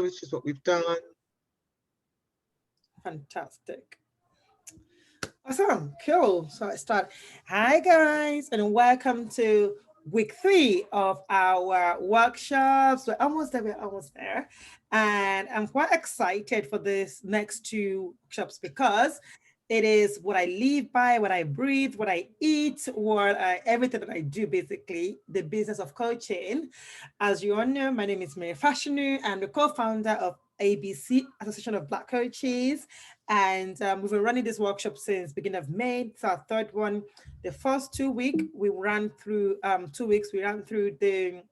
which is what we've done. Fantastic. Awesome. Cool. So I start. Hi, guys, and welcome to week 3 of our workshops. We're almost there. We're almost there. And I'm quite excited for this next 2 workshops because it is what I live by, what I breathe, what I eat, everything that I do, basically, the business of coaching. As you all know, my name is Mary Fash. I'm the co-founder of ABC, Association of Black Coaches, and we've been running this workshop since beginning of May. It's our third one. The first 2 week we ran through 2 weeks. We ran through the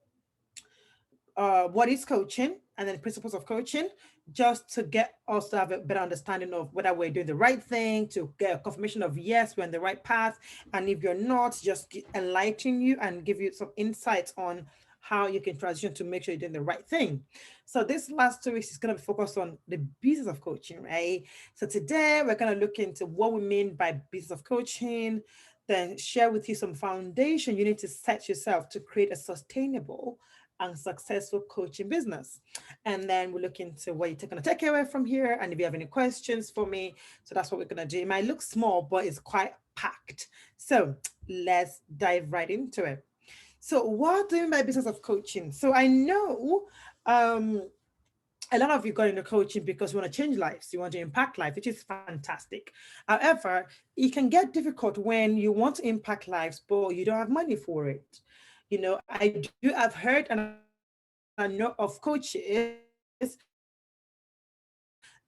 what is coaching and then principles of coaching, just to get us to have a better understanding of whether we're doing the right thing, to get a confirmation of yes, we're on the right path. And if you're not, just enlighten you and give you some insights on how you can transition to make sure you're doing the right thing. So this last 2 weeks is going to be focused on the business of coaching, right? So today we're going to look into what we mean by business of coaching, then share with you some foundation you need to set yourself to create a sustainable and successful coaching business. And then we'll look into what you're going to take away from here. And if you have any questions for me, so that's what we're going to do. It might look small, but it's quite packed. So let's dive right into it. So what do you mean by business of coaching? So I know a lot of you got into coaching because you want to change lives, you want to impact life, which is fantastic. However, it can get difficult when you want to impact lives, but you don't have money for it. I do, I've heard and I know of coaches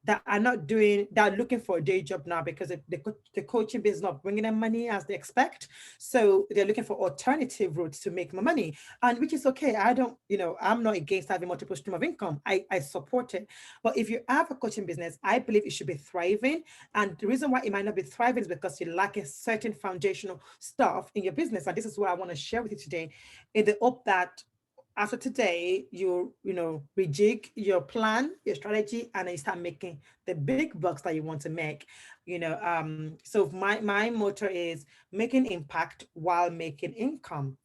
that are not doing, that are looking for a day job now because the coaching business is not bringing them money as they expect. So they're looking for alternative routes to make more money, and which is okay. I'm not against having multiple stream of income. I support it. But if you have a coaching business, I believe it should be thriving. And the reason why it might not be thriving is because you're lacking certain foundational stuff in your business. And this is what I want to share with you today, in the hope that after today you rejig your plan, your strategy, and then you start making the big bucks that you want to make. So my motto is making impact while making income.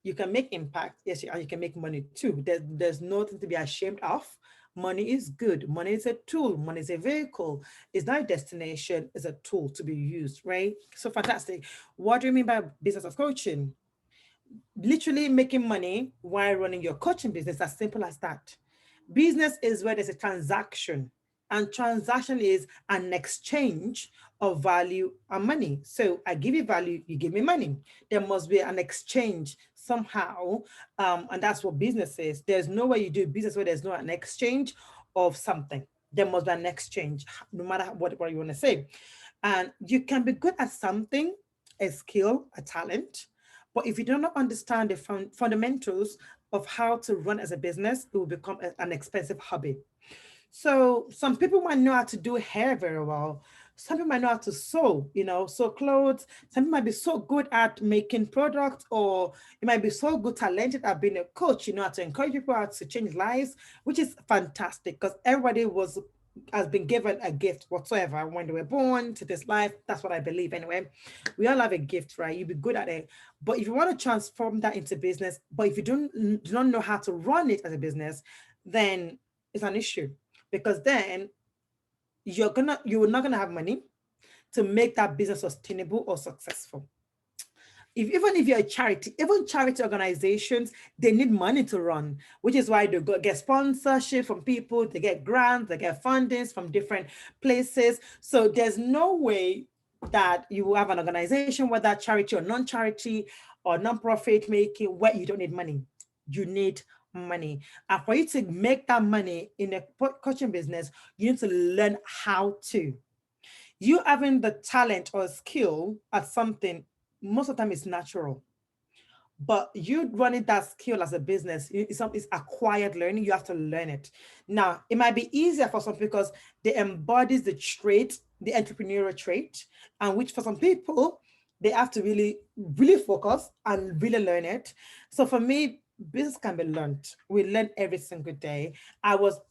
You can make impact, yes, and you can make money too. There's nothing to be ashamed of. Money is good. Money is a tool. Money is a vehicle. It's not a destination. It's a tool to be used, right? So fantastic. What do you mean by business of coaching? Literally making money while running your coaching business, as simple as that. Business is where there's a transaction, and transaction is an exchange of value and money. So I give you value, you give me money. There must be an exchange somehow, and that's what business is. There's no way you do business where there's not an exchange of something. There must be an exchange, no matter what you want to say. And you can be good at something, a skill, a talent, but if you do not understand the fundamentals of how to run as a business, it will become an expensive hobby. So some people might know how to do hair very well. Some people might know how to sew, sew clothes. Some people might be so good at making products, or you might be so good, talented at being a coach, how to encourage people, how to change lives, which is fantastic because everybody has been given a gift whatsoever when they were born to this life. That's what I believe anyway. We all have a gift, right? You'll be good at it. But if you want to transform that into business, but if you do not know how to run it as a business, then it's an issue, because then you're not gonna have money to make that business sustainable or successful. Even if you're a charity, even charity organizations, they need money to run, which is why they get sponsorship from people, they get grants, they get fundings from different places. So there's no way that you will have an organization, whether charity or non-charity or non-profit making, where you don't need money. You need money. And for you to make that money in a coaching business, you need to learn how to. You having the talent or skill at something, most of the time it's natural. But you running that skill as a business, it's acquired learning. You have to learn it. Now, it might be easier for some because they embodies the trait, the entrepreneurial trait, and which for some people, they have to really, really focus and really learn it. So for me, business can be learned. We learn every single day.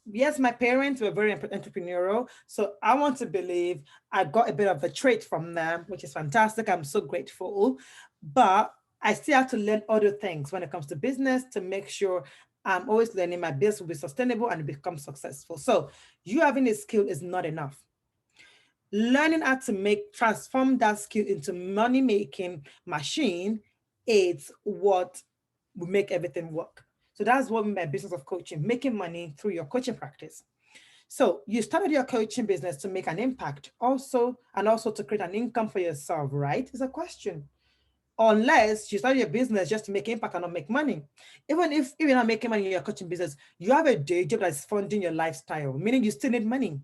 Yes, my parents were very entrepreneurial. So I want to believe I got a bit of the trait from them, which is fantastic. I'm so grateful. But I still have to learn other things when it comes to business to make sure I'm always learning. My business will be sustainable and become successful. So you having a skill is not enough. Learning how to transform that skill into money making machine, it's what will make everything work. So that's what my business of coaching, making money through your coaching practice. So you started your coaching business to make an impact also, and also to create an income for yourself, right? Is a question. Unless you start your business just to make impact and not make money. Even if you're not making money in your coaching business, you have a day job that's funding your lifestyle, meaning you still need money.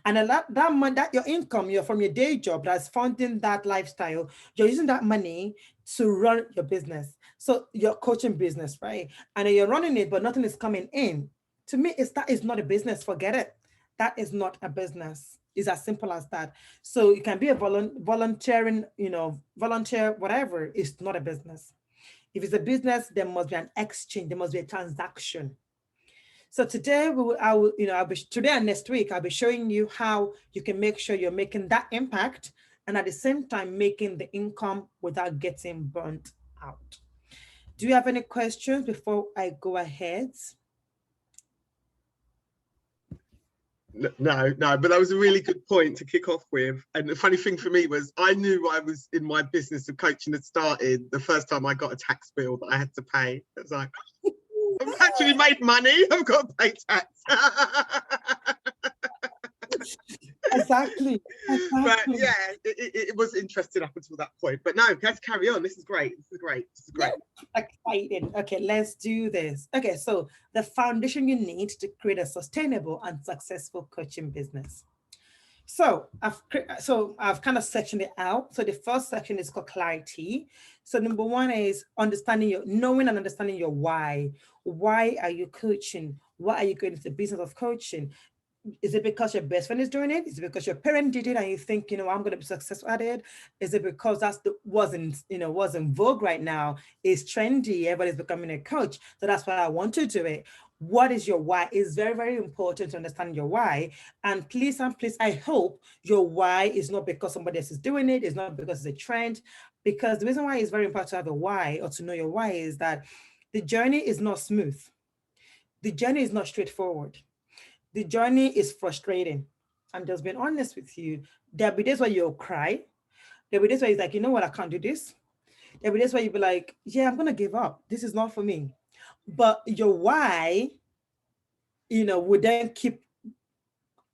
And a lot that money, that your income, you're from your day job that's funding that lifestyle, you're using that money to run your business. So your coaching business, right? And then you're running it, but nothing is coming in. To me, that is not a business. Forget it. That is not a business. It's as simple as that. So it can be a volunteering, volunteer, whatever. It's not a business. If it's a business, there must be an exchange. There must be a transaction. So today I'll be today and next week I'll be showing you how you can make sure you're making that impact and at the same time making the income without getting burnt out. Do you have any questions before I go ahead? No, but that was a really good point to kick off with. And the funny thing for me was I knew I was in my business of coaching had started the first time I got a tax bill that I had to pay. It was like, I've actually made money. I've got to pay tax. Exactly. But Exactly. yeah, it was interesting up until that point. But no, let's carry on. This is great. This is great. This is Yeah, great. exciting. Okay, let's do this. Okay, so the foundation you need to create a sustainable and successful coaching business. So I've kind of sectioned it out. So the first section is called clarity. So number one is understanding your knowing and understanding your why. Why are you coaching? Why are you going into the business of coaching? Is it because your best friend is doing it? Is it because your parent did it and you think, I'm going to be successful at it? Is it because that's the wasn't vogue right now? It's trendy. Everybody's becoming a coach. So that's why I want to do it. What is your why? It's very, very important to understand your why. And please, I hope your why is not because somebody else is doing it. It's not because it's a trend. Because the reason why it's very important to have a why or to know your why is that the journey is not smooth. The journey is not straightforward. The journey is frustrating. I'm just being honest with you. There'll be days where you'll cry. There'll be days where it's like, you know what, I can't do this. There'll be days where you'll be like, yeah, I'm gonna give up. This is not for me. But your why, would then keep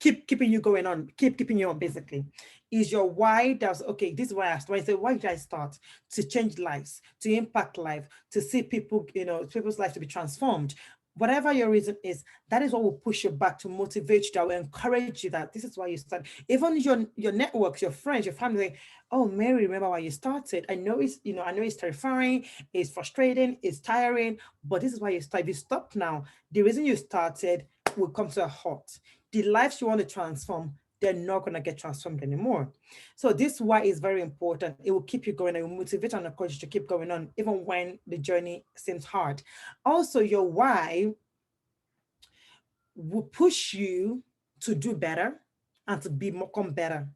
keeping you going on, keep keeping you on basically. Is your why that's okay, this is why I started. Why I say, why did I start? To change lives, to impact life, to see people, people's lives to be transformed. Whatever your reason is, that is what will push you back to motivate you, that will encourage you that this is why you started. Even your networks, your friends, your family, oh Mary, remember why you started. I know it's terrifying, it's frustrating, it's tiring, but this is why you started. If you stop now, the reason you started will come to a halt. The lives you want to transform, they're not going to get transformed anymore. So this why is very important. It will keep you going. It will motivate and encourage you to keep going on, even when the journey seems hard. Also, your why will push you to do better and to become better.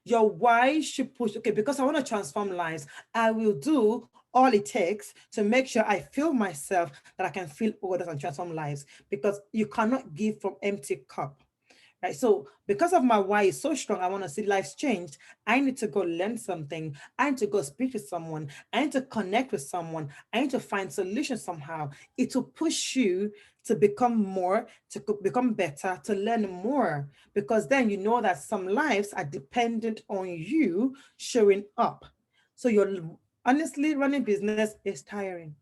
Your why should push, okay, because I want to transform lives, I will do all it takes to make sure I feel myself that I can feel others and transform lives, because you cannot give from empty cup. Right. So because of my why is so strong, I want to see lives changed. I need to go learn something. I need to go speak to someone. I need to connect with someone. I need to find solutions somehow. It will push you to become more, to become better, to learn more. Because then you know that some lives are dependent on you showing up. So you're honestly running business is tiring.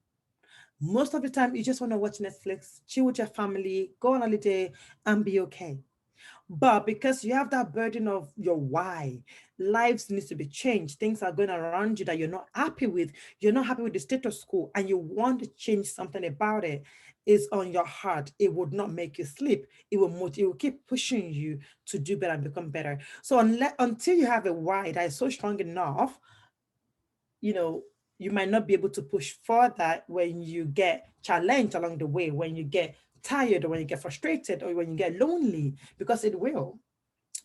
Most of the time, you just want to watch Netflix, chill with your family, go on holiday, and be okay. But because you have that burden of your why, lives needs to be changed. Things are going around you that you're not happy with. You're not happy with the status quo and you want to change something about it. Is on your heart. It would not make you sleep. It will keep pushing you to do better and become better. So until you have a why that is so strong enough, you know, you might not be able to push further when you get challenged along the way, when you get tired or when you get frustrated or when you get lonely, because it will.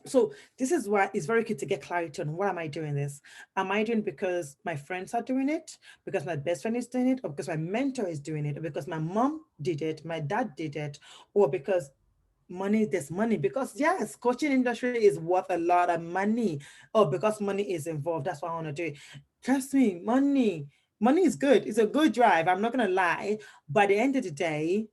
So this is why it's very key to get clarity on what am I doing this? Am I doing because my friends are doing it, because my best friend is doing it, or because my mentor is doing it, or because my mom did it, my dad did it, or because money, there's money? Because yes, coaching industry is worth a lot of money, or because money is involved, that's why I want to do it. Trust me, money is good. It's a good drive, I'm not gonna lie, but at the end of the day,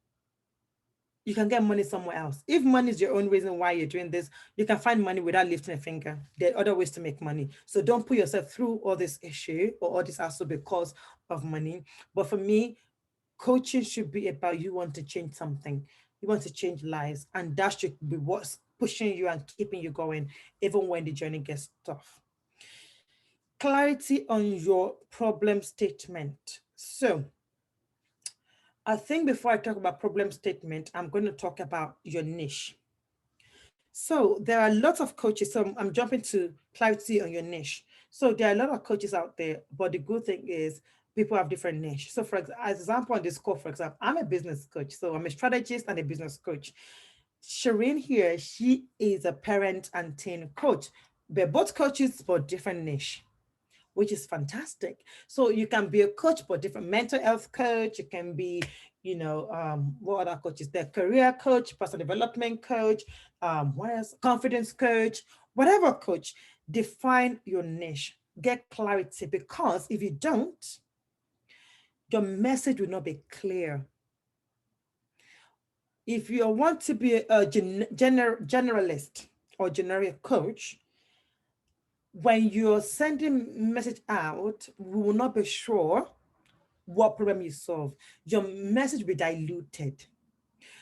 you can get money somewhere else. If money is your own reason why you're doing this, you can find money without lifting a finger. There are other ways to make money. So don't put yourself through all this issue or all this hassle because of money. But for me, coaching should be about you want to change something. You want to change lives. And that should be what's pushing you and keeping you going, even when the journey gets tough. Clarity on your problem statement. So I think before I talk about problem statement, I'm going to talk about your niche. So there are lots of coaches. So I'm jumping to clarity on your niche. So there are a lot of coaches out there, but the good thing is people have different niche. So for example, on this call, for example, I'm a business coach. So I'm a strategist and a business coach. Shireen here, she is a parent and teen coach. They're both coaches, but different niche, which is fantastic. So you can be a coach, but different mental health coach. You can be, what other coaches? There, career coach, personal development coach, what else? Confidence coach, whatever coach. Define your niche. Get clarity, because if you don't, your message will not be clear. If you want to be a generalist or generic coach, when you're sending message out, we will not be sure what problem you solve. Your message will be diluted.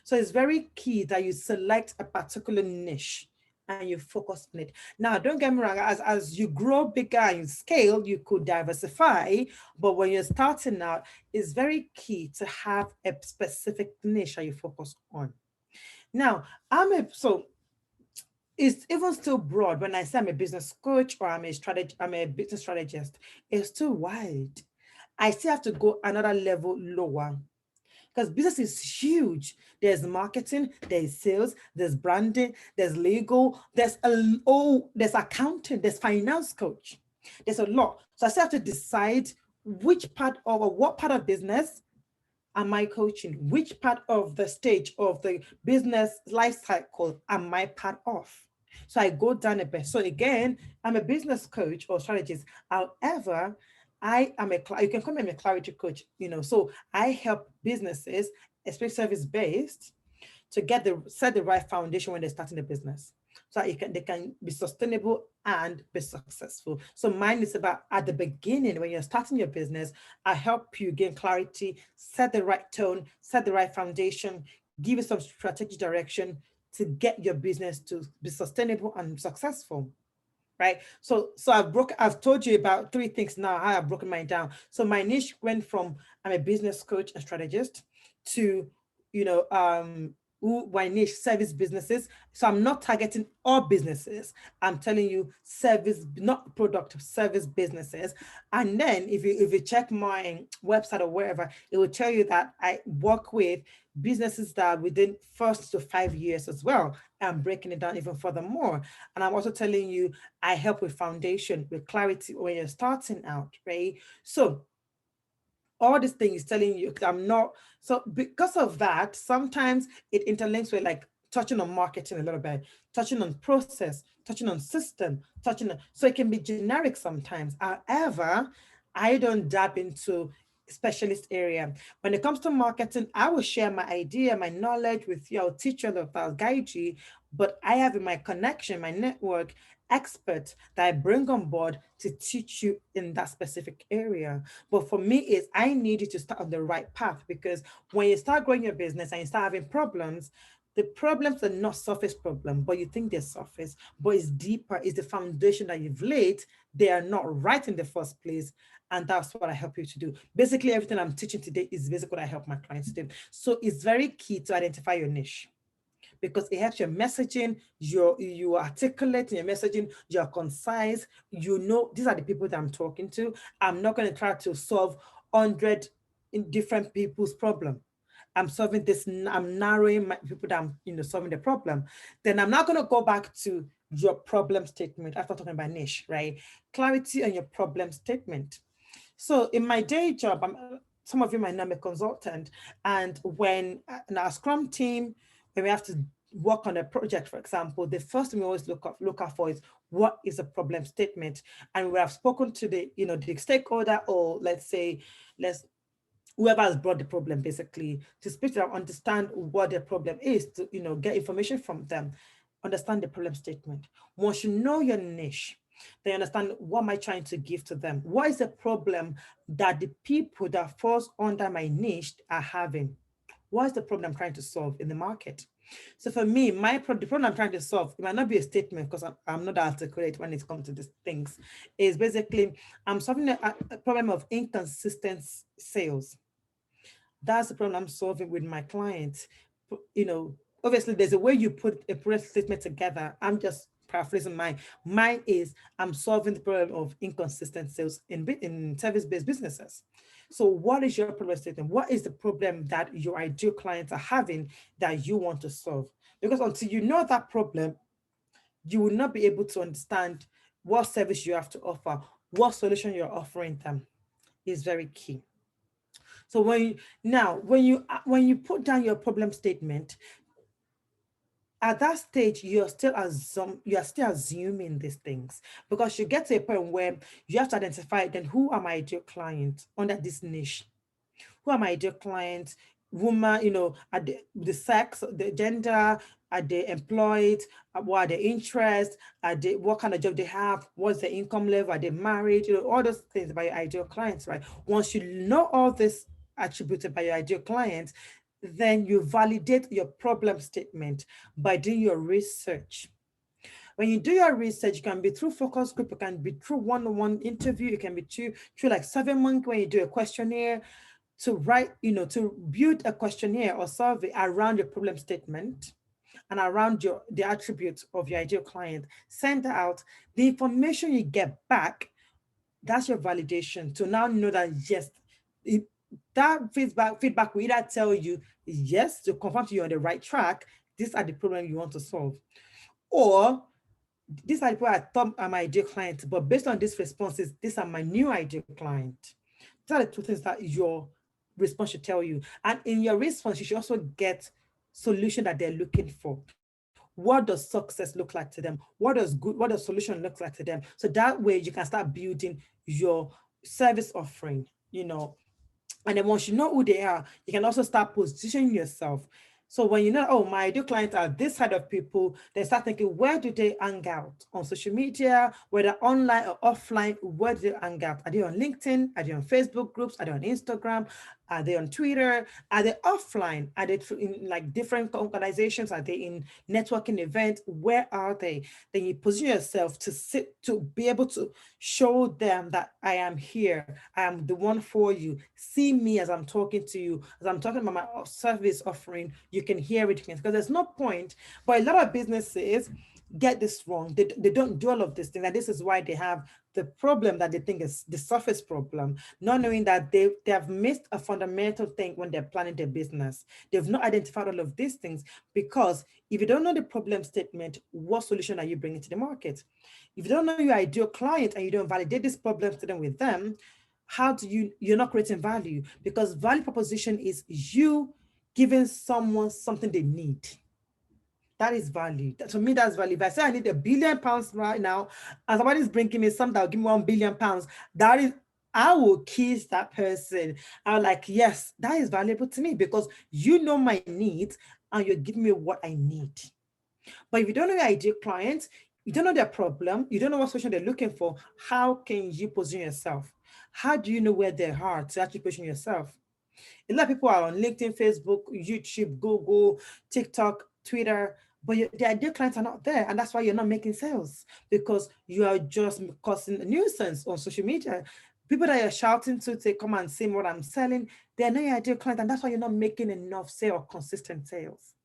So it's very key that you select a particular niche and you focus on it. Now, don't get me wrong, as you grow bigger and scale, you could diversify, but when you're starting out, it's very key to have a specific niche that you focus on. Now, so it's even still broad when I say I'm a business coach or I'm a business strategist. It's too wide. I still have to go another level lower because business is huge. There's marketing, there's sales, there's branding, there's legal, there's accounting, there's finance coach. There's a lot. So I still have to decide which part of or what part of business am I coaching? Which part of the stage of the business life cycle am I part of? So I go down a bit. So again, I'm a business coach or strategist. However, you can call me a clarity coach, so I help businesses, especially service based, to set the right foundation when they're starting a business. So they can be sustainable and be successful. So mine is about at the beginning, when you're starting your business, I help you gain clarity, set the right tone, set the right foundation, give you some strategic direction to get your business to be sustainable and successful. Right. So I've told you about three things now, how I've broken mine down. So my niche went from I'm a business coach and strategist to, you know, my niche service businesses. So I'm not targeting all businesses. I'm telling you service, not product, service businesses. And then if you check my website or wherever, it will tell you that I work with businesses that are within 1 to 5 years as well. I'm breaking it down even furthermore. And I'm also telling you, I help with foundation, with clarity when you're starting out, right? So all these things telling you I'm not, so because of that, sometimes it interlinks with like touching on marketing a little bit, touching on process, touching on system, so it can be generic sometimes. However, I don't dab into specialist area. When it comes to marketing, I will share my idea, my knowledge with you. I'll teach you, I'll guide you, but I have in my connection, my network, experts that I bring on board to teach you in that specific area. But for me, is I need you to start on the right path, because when you start growing your business and you start having problems, the problems are not surface problem, but you think they're surface, but it's deeper. It's the foundation that you've laid. They are not right in the first place. And that's what I help you to do. Basically, everything I'm teaching today is basically what I help my clients do. So it's very key to identify your niche, because it helps your messaging, you articulate your messaging, you're concise, these are the people that I'm talking to. I'm not going to try to solve 100 in different people's problem. I'm solving this, I'm narrowing my people that I'm solving the problem. Then I'm not going to go back to your problem statement after talking about niche, right? Clarity on your problem statement. So in my day job, some of you might know I'm a consultant, and when in our Scrum team, when we have to work on a project, for example, the first thing we always look out for is what is a problem statement, and we have spoken to the the stakeholder, or let's whoever has brought the problem basically to speak to them, understand what the problem is, to get information from them, understand the problem statement. Once you know your niche, they understand what am I trying to give to them, what is the problem that the people that falls under my niche are having, what is the problem I'm trying to solve in the market. So for me, the problem I'm trying to solve, it might not be a statement because I'm not articulate when it comes to these things, is basically I'm solving a problem of inconsistent sales. That's the problem I'm solving with my clients. Obviously there's a way you put a product statement together. I'm just paraphrasing mine. Mine is I'm solving the problem of inconsistent sales in service-based businesses. So what is your problem statement? What is the problem that your ideal clients are having that you want to solve? Because until you know that problem, you will not be able to understand what service you have to offer, what solution you're offering them is very key. So when you put down your problem statement, at that stage you are still assuming these things, because you get to a point where you have to identify then who are my ideal clients under this niche. Who are my ideal clients? Woman, are the sex, the gender, are they employed? What are their interests? What kind of job they have? What's their income level? Are they married? All those things about your ideal clients, right? Once you know all this attributed by your ideal clients, then you validate your problem statement by doing your research. When you do your research, it can be through focus group, it can be through one-on-one interview, it can be through like SurveyMonkey when you do a questionnaire, to write, to build a questionnaire or survey around your problem statement and around the attributes of your ideal client. Send out the information you get back. That's your validation to now know that yes, it, that feedback will either tell you yes to confirm to you on the right track. These are the problem you want to solve, or these are the people I thought are my ideal client, but based on these responses, these are my new ideal client. These are the two things that your response should tell you. And in your response, you should also get solution that they're looking for. What does success look like to them? What does solution look like to them? So that way you can start building your service offering, and then once you know who they are, you can also start positioning yourself. So when you know, oh, my ideal clients are this side of people, they start thinking, where do they hang out? On social media, whether online or offline, where do they hang out? Are they on LinkedIn? Are they on Facebook groups? Are they on Instagram? Are they on Twitter? Are they offline? Are they in like different organizations? Are they in networking events? Where are they? Then you position yourself to be able to show them that I am here. I am the one for you. See me as I'm talking to you, as I'm talking about my service offering. You can hear it, because there's no point. But a lot of businesses get this wrong. They don't do all of this thing, and this is why they have the problem that they think is the surface problem, not knowing that they have missed a fundamental thing when they're planning their business. They've not identified all of these things, because if you don't know the problem statement, what solution are you bringing to the market? If you don't know your ideal client and you don't validate this problem statement with them, how do you're not creating value, because value proposition is you giving someone something they need. That is value. To me, that's value. If I say I need £1 billion right now, and somebody's bringing me something that will give me £1 billion, that is, I will kiss that person. I'm like, yes, that is valuable to me, because you know my needs and you're giving me what I need. But if you don't know your ideal client, you don't know their problem, you don't know what solution they're looking for, how can you position yourself? How do you know where they are to actually position yourself? A lot of people are on LinkedIn, Facebook, YouTube, Google, TikTok, Twitter, but the ideal clients are not there. And that's why you're not making sales, because you are just causing a nuisance on social media. People that you're shouting to come and see what I'm selling, they're not your ideal client. And that's why you're not making enough sale or consistent sales.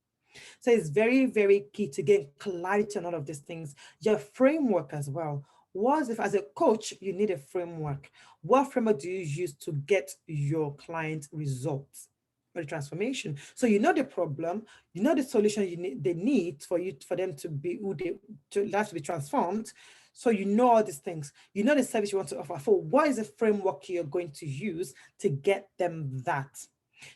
So it's very, very key to get clarity on all of these things. Your framework as well. What if, as a coach, you need a framework? What framework do you use to get your client results? or the transformation. So you know the problem, you know the solution you need, they need for them to be who they to have to be transformed. So you know all these things. You know the service you want to offer. For what is the framework you're going to use to get them that?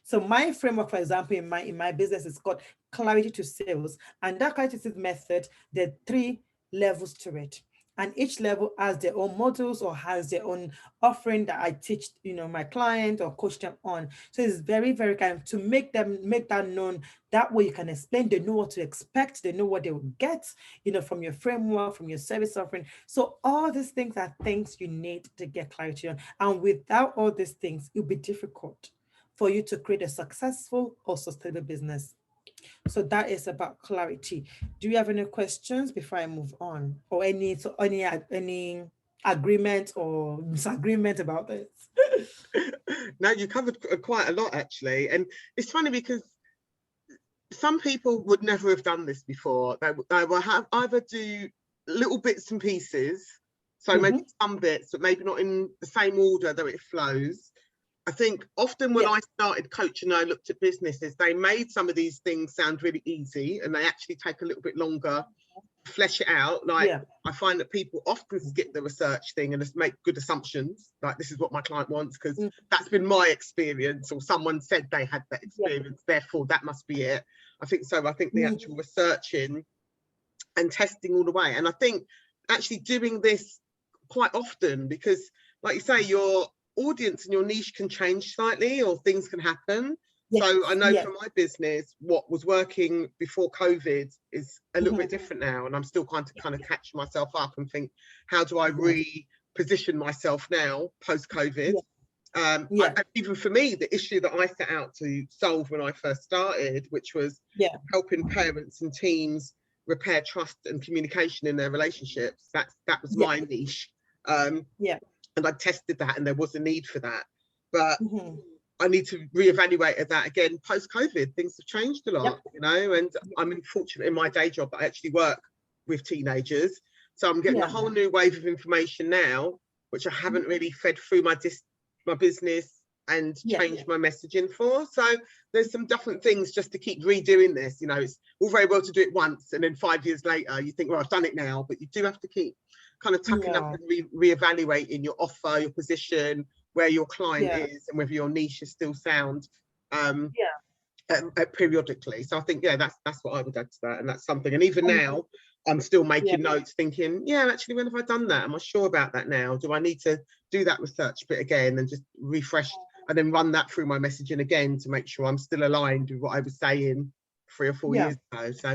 So my framework, for example, in my business is called clarity to sales. And that clarity to sales method, there are three levels to it. And each level has their own modules or has their own offering that I teach, my client or coach them on. So it's very, very kind of to make that known. That way you can explain, they know what to expect, they know what they will get, from your framework, from your service offering. So all these things are things you need to get clarity on. And without all these things, it'll be difficult for you to create a successful or sustainable business. So that is about clarity. Do you have any questions before I move on, or any agreement or disagreement about this? No, you covered quite a lot actually, and it's funny because some people would never have done this before. They will have either do little bits and pieces, so maybe some bits, but maybe not in the same order that it flows. I think often when I started coaching, I looked at businesses, they made some of these things sound really easy and they actually take a little bit longer to flesh it out. Like I find that people often skip the research thing and just make good assumptions, like this is what my client wants, because that's been my experience, or someone said they had that experience, therefore that must be it. I think the actual researching and testing all the way. And I think actually doing this quite often, because like you say, your audience and your niche can change slightly, or things can happen. So I know for my business, what was working before COVID is a little bit different now, and I'm still kind of catch myself up and think, how do I reposition myself now post COVID? Even for me, the issue that I set out to solve when I first started, which was helping parents and teams repair trust and communication in their relationships, that was my niche. And I tested that and there was a need for that. But I need to reevaluate that again post-COVID. Things have changed a lot, and I'm fortunate in my day job that I actually work with teenagers. So I'm getting a whole new wave of information now, which I haven't really fed through my business and changed my messaging for. So there's some different things just to keep redoing this. It's all very well to do it once and then 5 years later you think, well, I've done it now, but you do have to keep kind of tucking up and reevaluating your offer, your position, where your client is, and whether your niche is still sound periodically. So I think that's what I would add to that, and that's something. And even now I'm still making notes, thinking, actually, when have I done that? Am I sure about that now? Do I need to do that research bit again and just refresh and then run that through my messaging again to make sure I'm still aligned with what I was saying 3 or 4 years ago? So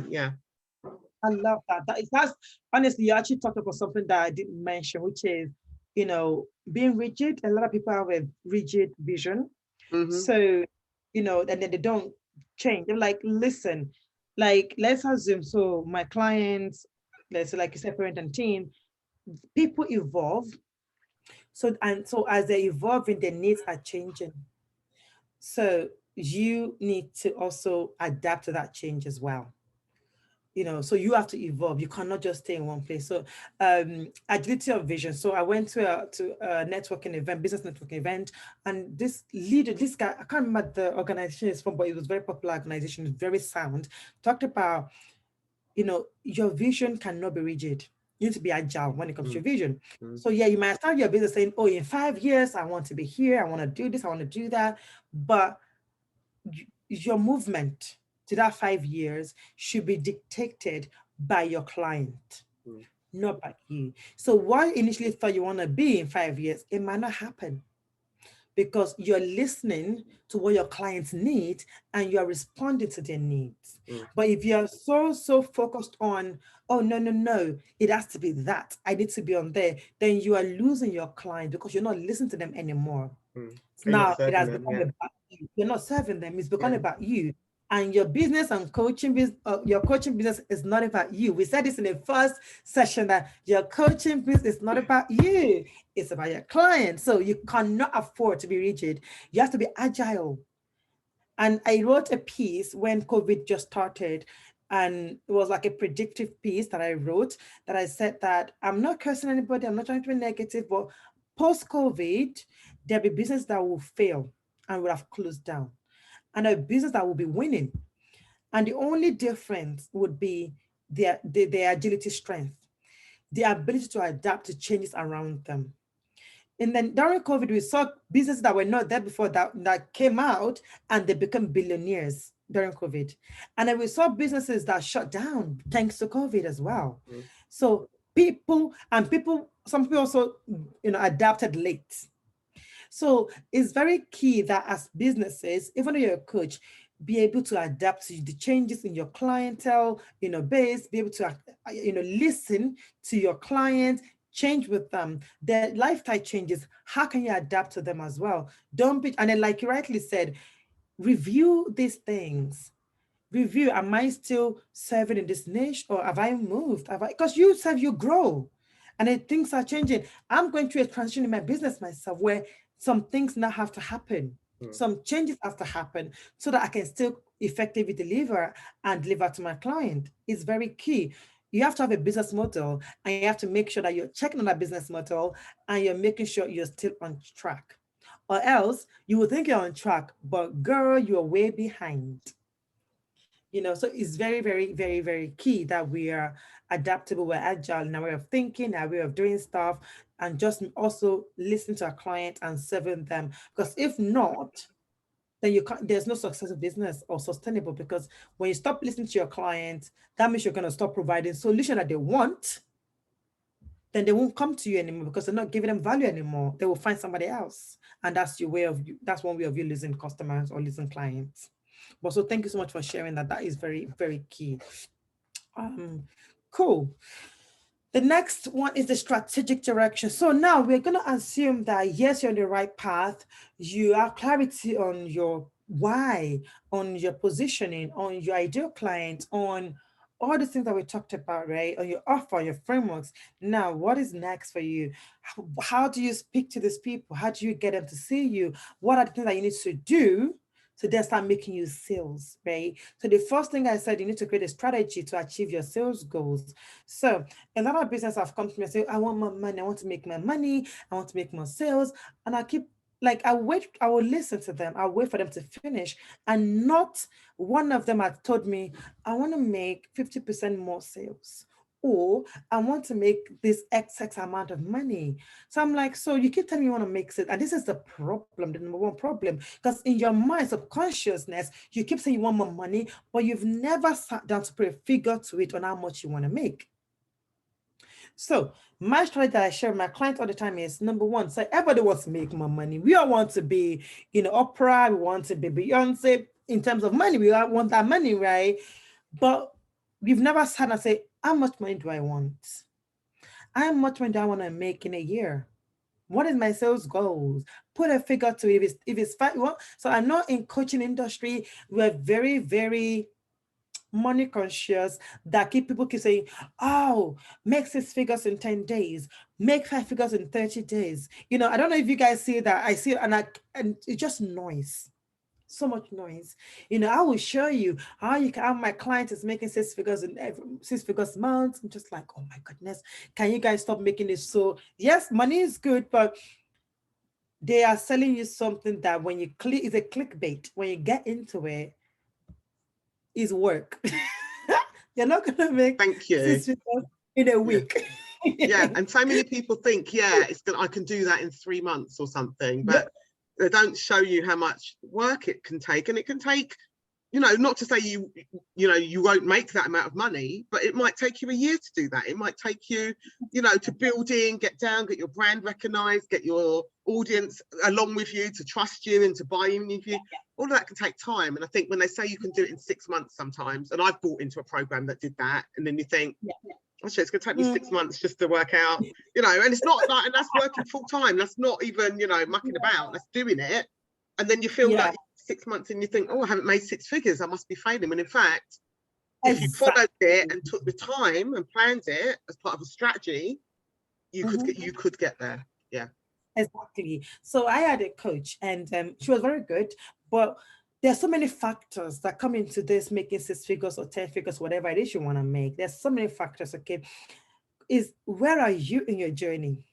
I love that. That's honestly, you actually talked about something that I didn't mention, which is, being rigid. A lot of people have a rigid vision. So, and then they don't change. They're like, listen, like, let's assume, so my clients, let's say, like you said, parent and team, people evolve. So as they're evolving, their needs are changing. So you need to also adapt to that change as well. So you have to evolve. You cannot just stay in one place. So agility of vision. So I went to a networking event, business networking event, and this leader, this guy, I can't remember the organization is from, but it was a very popular organization, very sound, talked about, your vision cannot be rigid. You need to be agile when it comes to your vision. So you might start your business saying, oh, in 5 years, I want to be here. I want to do this. I want to do that. But your movement to that 5 years should be dictated by your client, not by you. So what you initially thought you want to be in 5 years, it might not happen because you're listening to what your clients need and you're responding to their needs. But if you're so focused on, oh, no, it has to be that, I need to be on there, then you are losing your client because you're not listening to them anymore. Now it has become about you. You're not serving them. It's become about you. And your business and your coaching business is not about you. We said this in the first session that your coaching business is not about you. It's about your client. So you cannot afford to be rigid. You have to be agile. And I wrote a piece when COVID just started, and it was like a predictive piece that I wrote that I said that I'm not cursing anybody. I'm not trying to be negative, but post-COVID, there'll be business that will fail and will have closed down. and a business that will be winning. And the only difference would be their agility strength, the ability to adapt to changes around them. And then during COVID, we saw businesses that were not there before that came out and they become billionaires during COVID. And then we saw businesses that shut down thanks to COVID as well. Mm. So some people also, adapted late. So it's very key that as businesses, even though you're a coach, be able to adapt to the changes in your clientele, base, be able to, listen to your clients, change with them. Their lifestyle changes. How can you adapt to them as well? Don't be, and then like you rightly said, review these things. Review, am I still serving in this niche or have I moved? Because you serve, you grow. And then things are changing. I'm going through a transition in my business myself where some things now have to happen. Mm. Some changes have to happen so that I can still effectively deliver and deliver to my client. It's very key. You have to have a business model and you have to make sure that you're checking on that business model and you're making sure you're still on track. Or else you will think you're on track, but girl, you're way behind. So it's very, very, very, very key that we are adaptable, we're agile in our way of thinking, our way of doing stuff, and just also listen to our clients and serving them. Because if not, then there's no successful business or sustainable, because when you stop listening to your clients, that means you're going to stop providing solution that they want, then they won't come to you anymore because they're not giving them value anymore. They will find somebody else. And that's one way of you losing customers or losing clients. But so thank you so much for sharing that. That is very, very key. Um, cool. The next one is the strategic direction. So now we're going to assume that yes, you're on the right path. You have clarity on your why, on your positioning, on your ideal client, on all the things that we talked about, right? On your offer, your frameworks. Now, what is next for you? How do you speak to these people? How do you get them to see you? What are the things that you need to do to then start making you sales, right? So the first thing I said, you need to create a strategy to achieve your sales goals. So a lot of business have come to me and say, I want more money, I want to make more money, I want to make more sales. And I keep I will listen to them, I'll wait for them to finish. And not one of them had told me, I want to make 50% more sales, or I want to make this X amount of money. So I'm like, so you keep telling me you want to make it. And this is the problem, the number one problem. Because in your mind, subconsciousness, you keep saying you want more money, but you've never sat down to put a figure to it on how much you want to make. So my strategy that I share with my clients all the time is number one, so everybody wants to make more money. We all want to be, Oprah, we want to be Beyonce. In terms of money, we all want that money, right? But we've never sat and say, how much money do I want? How much money do I want to make in a year? What is my sales goals? Put a figure to it. If it's five, well, so I know in coaching industry, we're very, very money conscious, that people keep saying, oh, make 6 figures in 10 days, make 5 figures in 30 days. I don't know if you guys see that. I see it, and it's just noise. So much noise. I will show you how my client is making 6 figures in 6 figures months. I'm just like, oh my goodness, can you guys stop making this? So yes, money is good, but they are selling you something that when you click, is a clickbait. When you get into it, is work. You're not gonna make Thank you. 6 figures in a week. Yeah, and so many people think, yeah, I can do that in 3 months or something, but they don't show you how much work it can take. And it can take, not to say you won't make that amount of money, but it might take you a year to do that. It might take you, to build in, get your brand recognized, get your audience along with you, to trust you and to buy in with you. All of that can take time. And I think when they say you can do it in 6 months sometimes, and I've bought into a program that did that, and then you think, actually, it's going to take me 6 months just to work out, and it's not like, and that's working full time. That's not even, mucking about. That's doing it. And then you feel like 6 months and you think, oh, I haven't made 6 figures. I must be failing. When in fact, if you followed it and took the time and planned it as part of a strategy, you could get there. Yeah. Exactly. So I had a coach, and she was very good, but there's so many factors that come into this making 6 figures or 10 figures, whatever it is you want to make. There's so many factors. Okay, is where are you in your journey?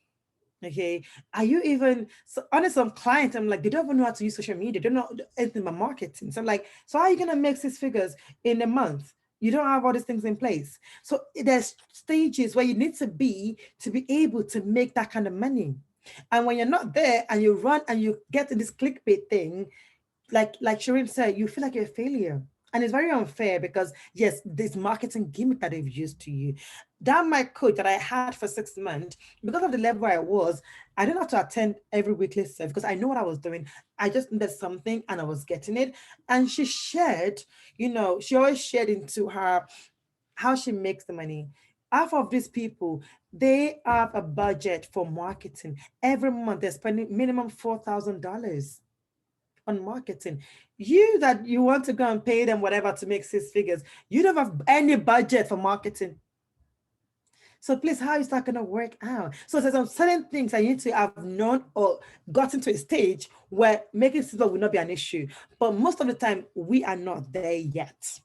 Okay. Are you even so honest? Some clients, I'm like, they don't even know how to use social media. They don't know anything about marketing. So I'm like, so how are you gonna make 6 figures in a month? You don't have all these things in place. So there's stages where you need to be able to make that kind of money. And when you're not there and you run and you get in this clickbait thing, like Shireen said, you feel like you're a failure. And it's very unfair because yes, this marketing gimmick that they've used to you. That my coach that I had for 6 months, because of the level I was, I didn't have to attend every weekly service because I know what I was doing. I just needed something and I was getting it. And she shared, she always shared into her how she makes the money. Half of these people, they have a budget for marketing. Every month they're spending minimum $4,000 on marketing. You that you want to go and pay them whatever to make 6 figures, you don't have any budget for marketing. So please, how is that going to work out? So there's some certain things I need to have known or gotten to a stage where making silver will not be an issue. But most of the time, we are not there yet.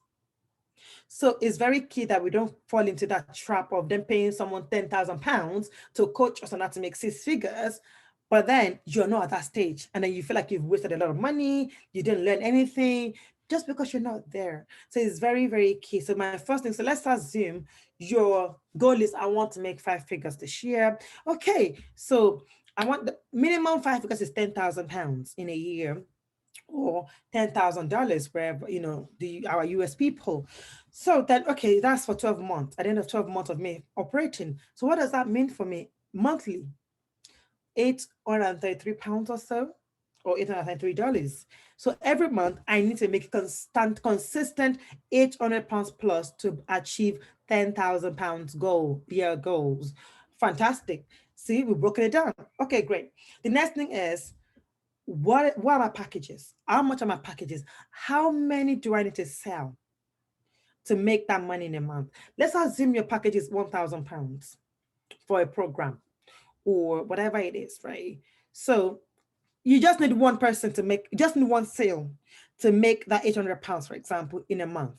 So it's very key that we don't fall into that trap of them paying someone £10,000 to coach us on how to make 6 figures. But then you're not at that stage. And then you feel like you've wasted a lot of money, you didn't learn anything just because you're not there. So it's very, very key. So my first thing, so let's assume your goal is I want to make 5 figures this year. Okay, so I want the minimum 5 figures is £10,000 in a year or $10,000 wherever, our US people. So then, okay, that's for 12 months. At the end of 12 months of me operating. So what does that mean for me monthly? £833 or so, or $833. So every month I need to make consistent £800 plus to achieve £10,000 year goals. Fantastic. See, we've broken it down. Okay, great. The next thing is what are my packages? How much are my packages? How many do I need to sell to make that money in a month? Let's assume your package is £1,000 for a program or whatever it is, right? So you just need one person to make, just need one sale to make that £800, for example, in a month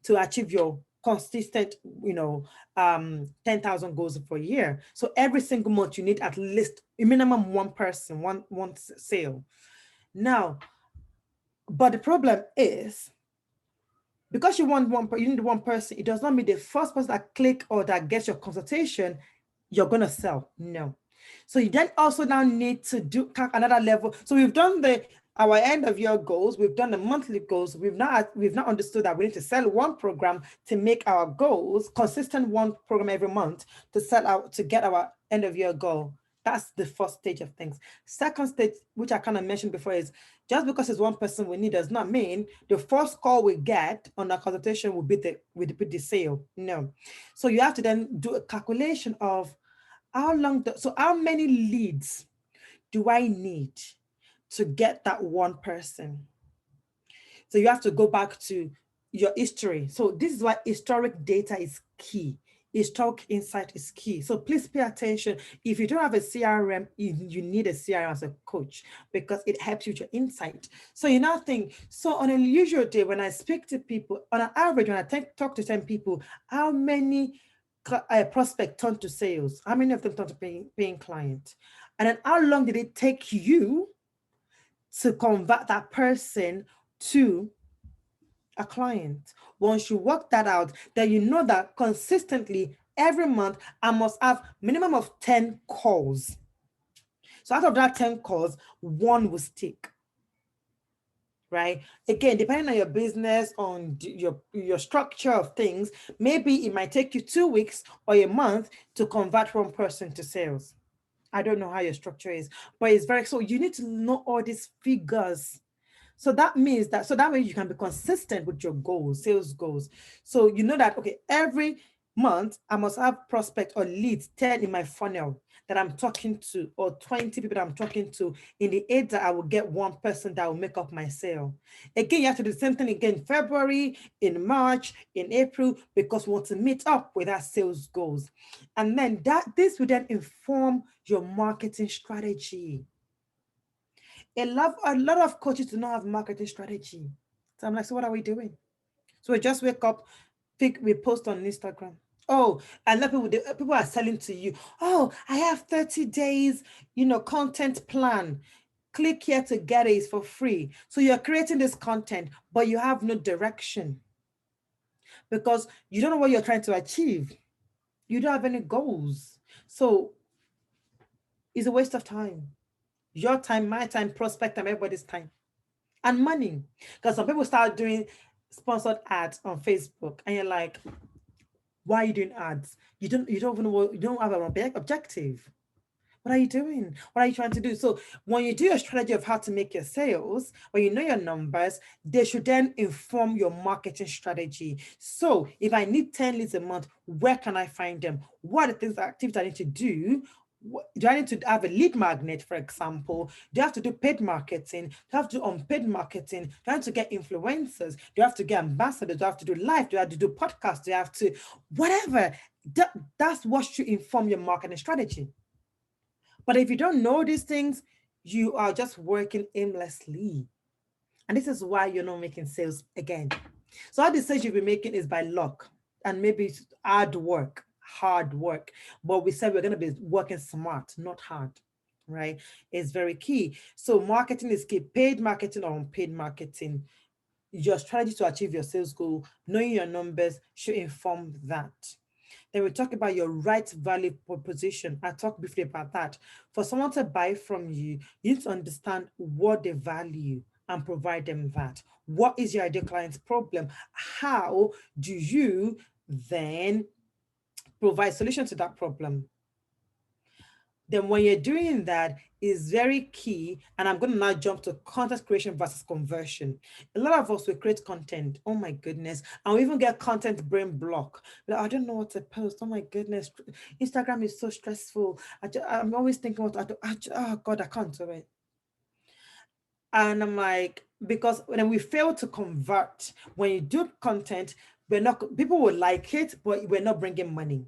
to achieve your consistent, 10,000 goals for a year. So every single month you need at least a minimum one person, one sale. Now, but the problem is because you need one person, it does not mean the first person that click or that gets your consultation, you're gonna sell. No. So you then also now need to do another level. So we've done our end of year goals, we've done the monthly goals, we've not understood that we need to sell one program to make our goals, consistent one program every month to sell out to get our end of year goal. That's the first stage of things. Second stage, which I kind of mentioned before, is just because it's one person we need does not mean the first call we get on our consultation will be the sale. No. So you have to then do a calculation of how many leads do I need to get that one person? So you have to go back to your history. So this is why historic data is key. Historic insight is key. So please pay attention. If you don't have a CRM, you need a CRM as a coach because it helps you with your insight. So you now think, so on a usual day, when I speak to people, on an average, when I talk to 10 people, how many prospect turn to sales? How many of them turn to paying client? And then how long did it take you to convert that person to a client? Once you work that out, then you know that consistently every month I must have minimum of 10 calls. So out of that 10 calls, one will stick. Right? Again, depending on your business, on your structure of things, maybe it might take you 2 weeks or a month to convert one person to sales. I don't know how your structure is, but it's so you need to know all these figures. So that means that way you can be consistent with your goals, sales goals. So you know that, okay, every month I must have prospect or leads 10 in my funnel that I'm talking to, or 20 people that I'm talking to in the aid that I will get one person that will make up my sale. Again, you have to do the same thing again in February, in March, in April, because we want to meet up with our sales goals. And then this will then inform your marketing strategy. A lot of coaches do not have marketing strategy. So I'm like, so what are we doing? So we just wake up, we post on Instagram. Oh, and then people are selling to you. Oh, I have 30 days, content plan. Click here to get it for free. So you're creating this content, but you have no direction because you don't know what you're trying to achieve. You don't have any goals. So it's a waste of time. Your time, my time, prospect time, everybody's time. And money. Because some people start doing sponsored ads on Facebook and you're like, why are you doing ads? You don't even know you don't have an objective. What are you doing? What are you trying to do? So when you do your strategy of how to make your sales, when you know your numbers, they should then inform your marketing strategy. So if I need 10 leads a month, where can I find them? What are the things, activities I need to do? Do I need to have a lead magnet, for example? Do I have to do paid marketing? Do I have to do unpaid marketing? Do I have to get influencers? Do I have to get ambassadors? Do I have to do live? Do I have to do podcasts? Do I have to, whatever? That's what should inform your marketing strategy. But if you don't know these things, you are just working aimlessly. And this is why you're not making sales again. So all the sales you'll be making is by luck and maybe it's hard work. But we said we're going to be working smart, not hard, right? It's very key. So marketing is key. Paid marketing or unpaid marketing. Your strategy to achieve your sales goal, knowing your numbers should inform that. Then we talk about your right value proposition. I talked briefly about that. For someone to buy from you, you need to understand what they value and provide them that. What is your ideal client's problem? How do you then provide solution to that problem? Then when you're doing that is very key. And I'm going to now jump to content creation versus conversion. A lot of us will create content. Oh my goodness. And we even get content brain block. Like, I don't know what to post. Oh my goodness. Instagram is so stressful. I'm always thinking what oh God, I can't do it. And I'm like, because when we fail to convert, when you do content, people will like it, but we're not bringing money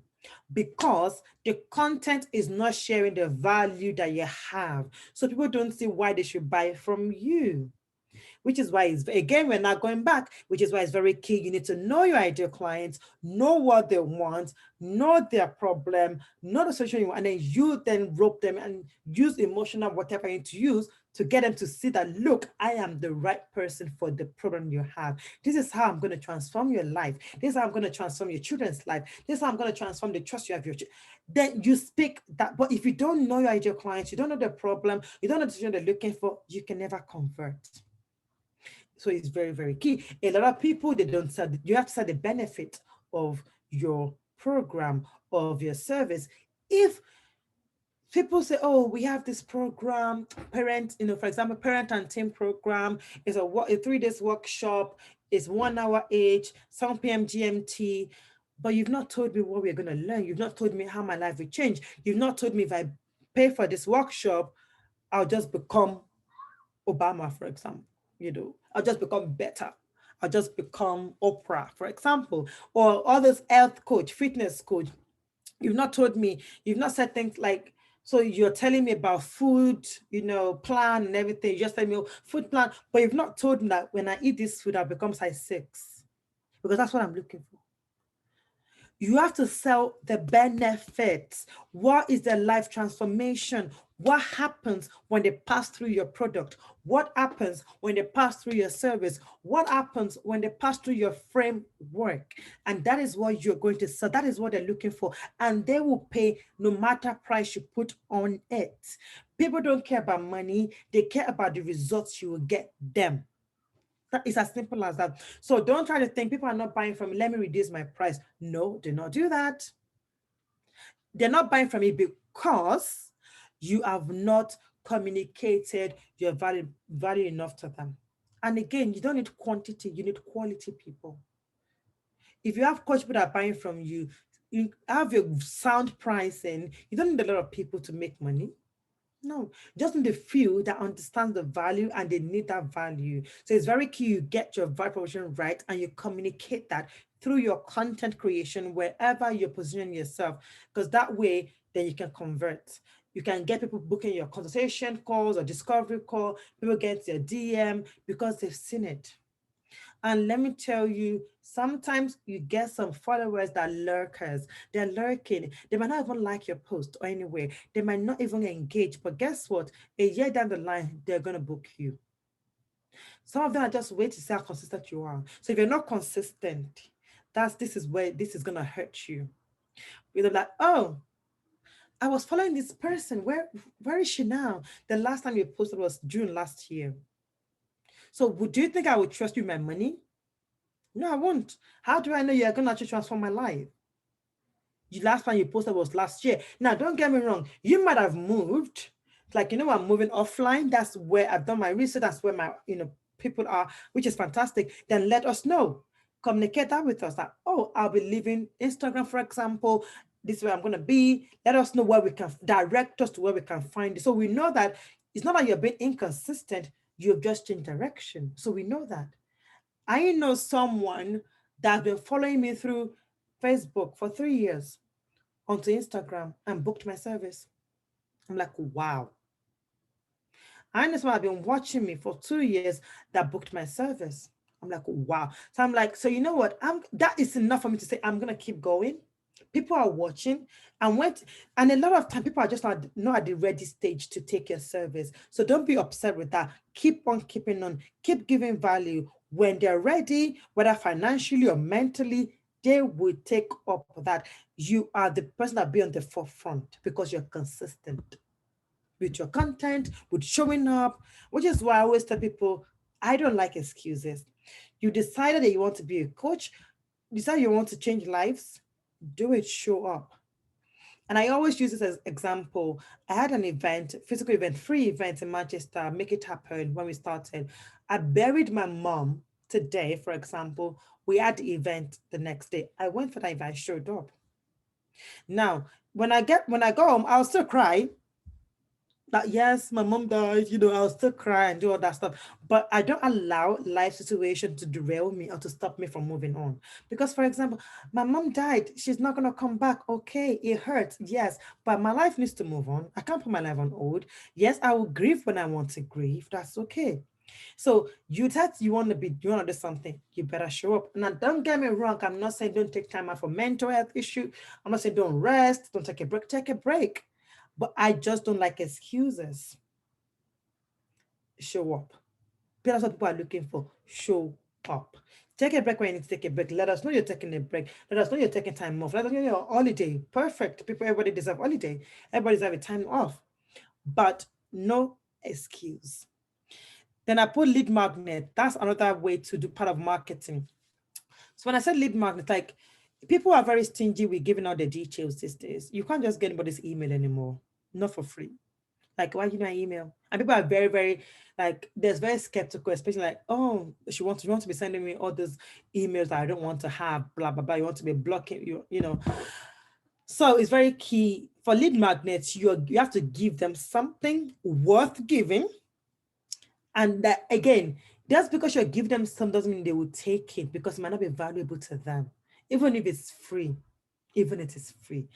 because the content is not sharing the value that you have. So people don't see why they should buy from you, which is why it's, again, we're not going back, which is why it's very key. You need to know your ideal clients, know what they want, know their problem, know the solution you want, and then you then rope them and use emotional whatever you need to use to get them to see that, look, I am the right person for the problem you have. This is how I'm going to transform your life. This is how I'm going to transform your children's life. This is how I'm going to transform the trust you have your then you speak that. But if you don't know your ideal clients, you don't know the problem, you don't know the solution they're looking for, you can never convert. So it's very, very key. A lot of people, they don't sell, you have to sell the benefit of your program, of your service. If people say, oh, we have this program, parent, for example, parent and team program is a 3 days workshop, is 1 hour each, 7 p.m. GMT, but you've not told me what we're going to learn. You've not told me how my life will change. You've not told me if I pay for this workshop, I'll just become Obama, for example, I'll just become better. I'll just become Oprah, for example, or others, health coach, fitness coach. You've not told me, you've not said things like, so you're telling me about food, plan and everything. You just tell me, oh, food plan, but you've not told me that when I eat this food, I'll become size 6, because that's what I'm looking for. You have to sell the benefits. What is the life transformation? What happens when they pass through your product? What happens when they pass through your service? What happens when they pass through your framework? And that is what you're going to sell. That is what they're looking for. And they will pay no matter price you put on it. People don't care about money. They care about the results you will get them. It's as simple as that. So don't try to think people are not buying from me, let me reduce my price. No, do not do that. They're not buying from me because you have not communicated your value enough to them. And again, you don't need quantity, you need quality people. If you have coach people that are buying from you, you have your sound pricing, you don't need a lot of people to make money. No, just need a few that understand the value and they need that value. So it's very key you get your value proposition right and you communicate that through your content creation, wherever you're positioning yourself, because that way, then you can convert. You can get people booking your consultation calls or discovery call, people get their DM because they've seen it. And let me tell you, sometimes you get some followers that lurkers. They're lurking. They might not even like your post or anywhere. They might not even engage. But guess what? A year down the line, they're gonna book you. Some of them are just wait to see how consistent you are. So if you're not consistent, this is where this is gonna hurt you. You're like, oh, I was following this person. Where is she now? The last time you posted was June last year. So do you think I would trust you with my money? No, I won't. How do I know you're gonna actually transform my life? The last time you posted was last year. Now, don't get me wrong. You might have moved. Like, I'm moving offline. That's where I've done my research. That's where my, people are, which is fantastic. Then let us know. Communicate that with us that, oh, I'll be leaving Instagram, for example. This is where I'm going to be. Let us know where we can direct us to where we can find it. So we know that it's not that you're being inconsistent. You've just changed direction. So we know that. I know someone that's been following me through Facebook for 3 years onto Instagram and booked my service. I'm like, wow. I know someone have been watching me for 2 years that booked my service. I'm like, wow. So I'm like, so you know what? That is enough for me to say I'm gonna keep going. People are watching and a lot of time people are just not at the ready stage to take your service. So don't be upset with that. Keep on keeping on, keep giving value. When they're ready, whether financially or mentally, they will take up that. You are the person that be on the forefront because you're consistent with your content, with showing up, which is why I always tell people, I don't like excuses. You decided that you want to be a coach, decide you want to change lives, do it, show up. And I always use this as example. I had an event, physical event, free event in Manchester, Make It Happen when we started. I buried my mom today, for example. We had the event the next day. I went for that event, I showed up. Now, when I go home, I'll still cry that yes, my mom died, I'll still cry and do all that stuff. But I don't allow life situation to derail me or to stop me from moving on. Because, for example, my mom died. She's not going to come back. Okay, it hurts. Yes, but my life needs to move on. I can't put my life on hold. Yes, I will grieve when I want to grieve. That's okay. So you want to do something, you better show up. Now, don't get me wrong. I'm not saying don't take time out for mental health issue. I'm not saying don't rest, don't take a break. Take a break. But I just don't like excuses. Show up. That's what people are looking for. Show up. Take a break when you need to take a break. Let us know you're taking a break. Let us know you're taking time off. Let us know you're on holiday. Perfect. Everybody deserve holiday. Everybody deserve a time off. But no excuse. Then I put lead magnet. That's another way to do part of marketing. So when I said lead magnet, like people are very stingy with giving out the details these days. You can't just get anybody's email anymore. Not for free. Like, why you my email? And people are very, very like, there's very skeptical, especially like, oh, you want to be sending me all those emails that I don't want to have, blah, blah, blah. You want to be blocking you. So it's very key for lead magnets. You have to give them something worth giving. And that again, just because you give them some doesn't mean they will take it, because it might not be valuable to them, even if it's free. Even if it's free.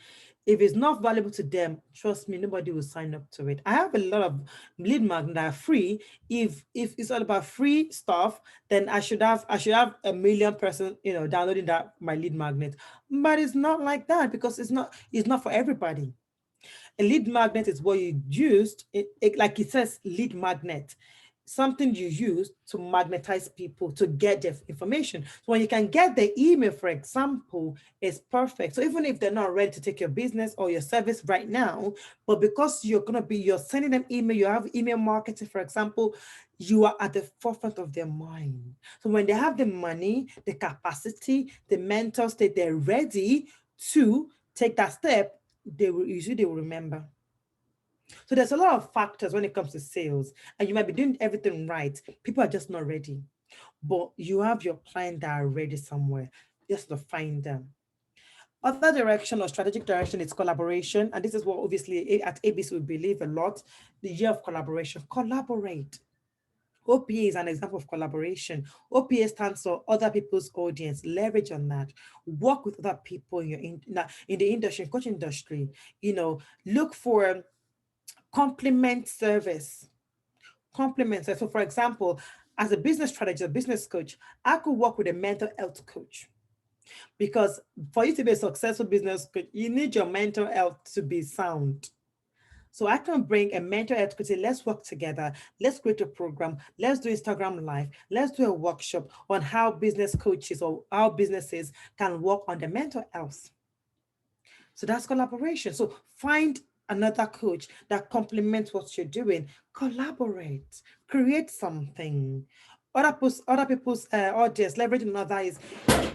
If it's not valuable to them, trust me, nobody will sign up to it. I have a lot of lead magnets that are free. If it's all about free stuff, then I should have a million person, downloading that my lead magnet. But it's not like that, because it's not for everybody. A lead magnet is what you used, like it says lead magnet, something you use to magnetize people to get their information. So when you can get the email, for example, it's perfect. So even if they're not ready to take your business or your service right now, but because you're sending them email, you have email marketing, for example, you are at the forefront of their mind. So when they have the money, the capacity, the mental state, they're ready to take that step, they will remember. So there's a lot of factors when it comes to sales, and you might be doing everything right. People are just not ready, but you have your client that are ready somewhere. Just to find them. Other direction or strategic direction is collaboration. And this is what obviously at ABC we believe a lot, the year of collaboration. Collaborate. OPA is an example of collaboration. OPA stands for other people's audience. Leverage on that. Work with other people in the industry, coaching industry. Look for complement service. Compliments. So for example, as a business strategist, a business coach, I could work with a mental health coach, because for you to be a successful business coach, you need your mental health to be sound. So I can bring a mental health coach, say, let's work together, let's create a program, let's do Instagram live, let's do a workshop on how business coaches or how businesses can work on the mental health. So that's collaboration. So find another coach that complements what you're doing. Collaborate, create something. Other people's audience, leveraging another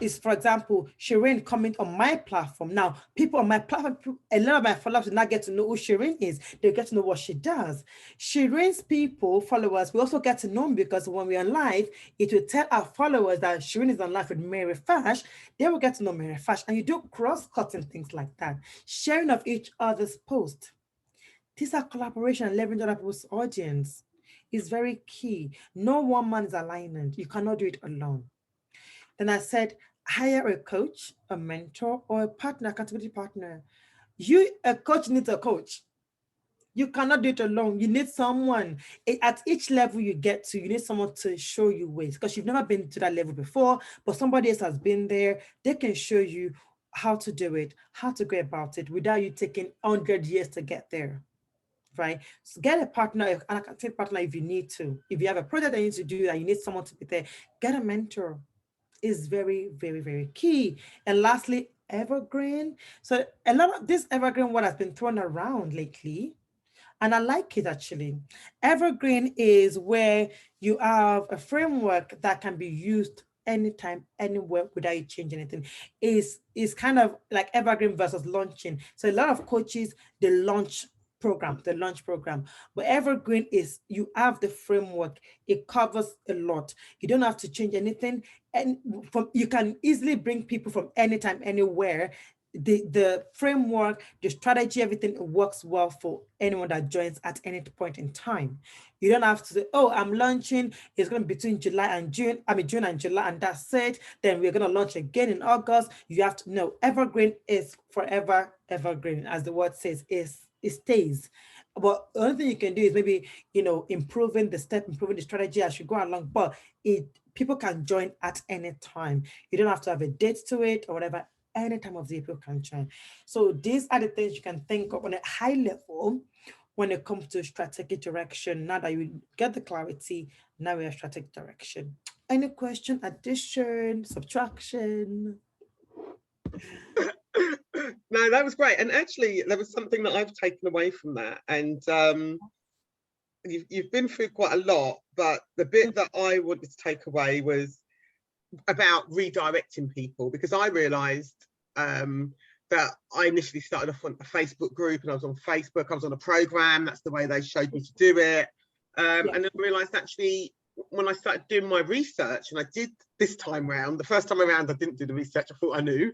is, for example, Shireen coming on my platform. Now, people on my platform, a lot of my followers will not get to know who Shireen is. They get to know what she does. Shireen's people, followers, we also get to know, because when we're on live, it will tell our followers that Shireen is on live with Mary Fash. They will get to know Mary Fash. And you do cross-cutting things like that. Sharing of each other's posts. These are collaboration and leveraging other people's audience is very key. No one man is an island. You cannot do it alone. Then I said, hire a coach, a mentor, or a partner, accountability partner. A coach needs a coach. You cannot do it alone. You need someone. At each level you get to, you need someone to show you ways, because you've never been to that level before, but somebody else has been there. They can show you how to do it, how to go about it without you taking 100 years to get there. Right? So get a partner, an accountability partner if you need to. If you have a project that you need to do that, you need someone to be there, get a mentor. Is very, very, very key. And lastly, evergreen. So a lot of this evergreen word has been thrown around lately, and I like it actually. Evergreen is where you have a framework that can be used anytime, anywhere without you change anything. Is kind of like evergreen versus launching. So a lot of coaches, they launch program, but evergreen is you have the framework, it covers a lot, you don't have to change anything, and you can easily bring people from anytime, anywhere. The framework, the strategy, everything works well for anyone that joins at any point in time. You don't have to say, oh, I'm launching, it's going to be between July and June, June and July, and that's it. Then we're going to launch again in August. You have to know evergreen is forever evergreen, as the word says, it stays. But the only thing you can do is maybe, improving the strategy as you go along, but people can join at any time. You don't have to have a date to it or whatever. Any time of the year people can join. So these are the things you can think of on a high level when it comes to strategic direction. Now that you get the clarity, now we have strategic direction. Any question, addition, subtraction? No, that was great. And actually, there was something that I've taken away from that. And you've been through quite a lot, but the bit that I wanted to take away was about redirecting people, because I realized that I initially started off on a Facebook group, and I was on Facebook, I was on a program, that's the way they showed me to do it. And then I realized actually when I started doing my research, and I did this time round, the first time around I didn't do the research, I thought I knew.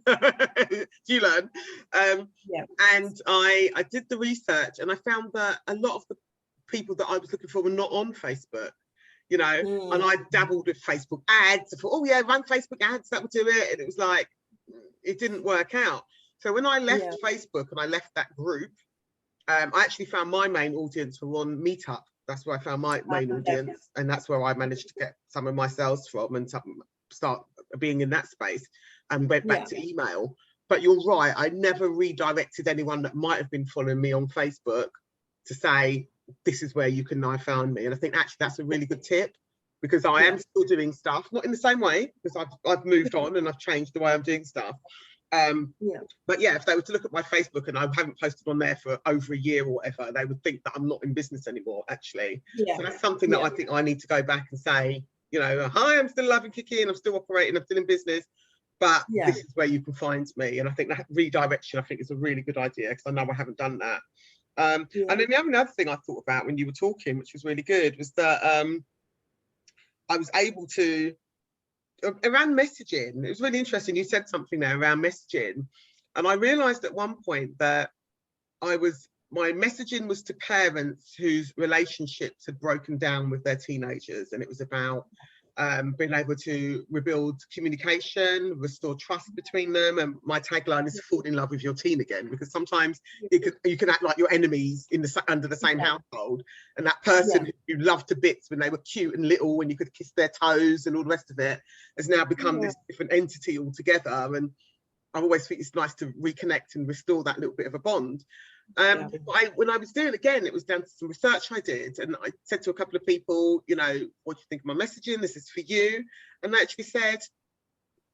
You learn. And I did the research, and I found that a lot of the people that I was looking for were not on Facebook. And I dabbled with Facebook ads. I thought, oh yeah, run Facebook ads, that would do it. And it was like, it didn't work out. So when I left Facebook and I left that group, I actually found my main audience were on Meetup. That's where I found my main audience. And that's where I managed to get some of my sales from and start being in that space, and went back to email. But you're right, I never redirected anyone that might have been following me on Facebook to say, this is where you can now find me. And I think actually that's a really good tip, because I am still doing stuff, not in the same way, because I've moved on and I've changed the way I'm doing stuff. But yeah, if they were to look at my Facebook and I haven't posted on there for over a year or whatever, they would think that I'm not in business anymore, actually. So that's something that I think I need to go back and say, hi, I'm still alive and kicking, I'm still operating, I'm still in business, but this is where you can find me. And I think that redirection, I think, is a really good idea, because I know I haven't done that. And then the other thing I thought about when you were talking, which was really good, was that I was able to, around messaging, it was really interesting. You said something there around messaging. And I realized at one point that my messaging was to parents whose relationships had broken down with their teenagers. And it was about being able to rebuild communication, restore trust between them. And my tagline is fall in love with your teen again, because sometimes you can act like your enemies under the same household, and that person who you loved to bits when they were cute and little, when you could kiss their toes and all the rest of it, has now become this different entity altogether. And I always think it's nice to reconnect and restore that little bit of a bond. When I was doing it again, it was down to some research I did, and I said to a couple of people, you know, what do you think of my messaging? This is for you. And they actually said,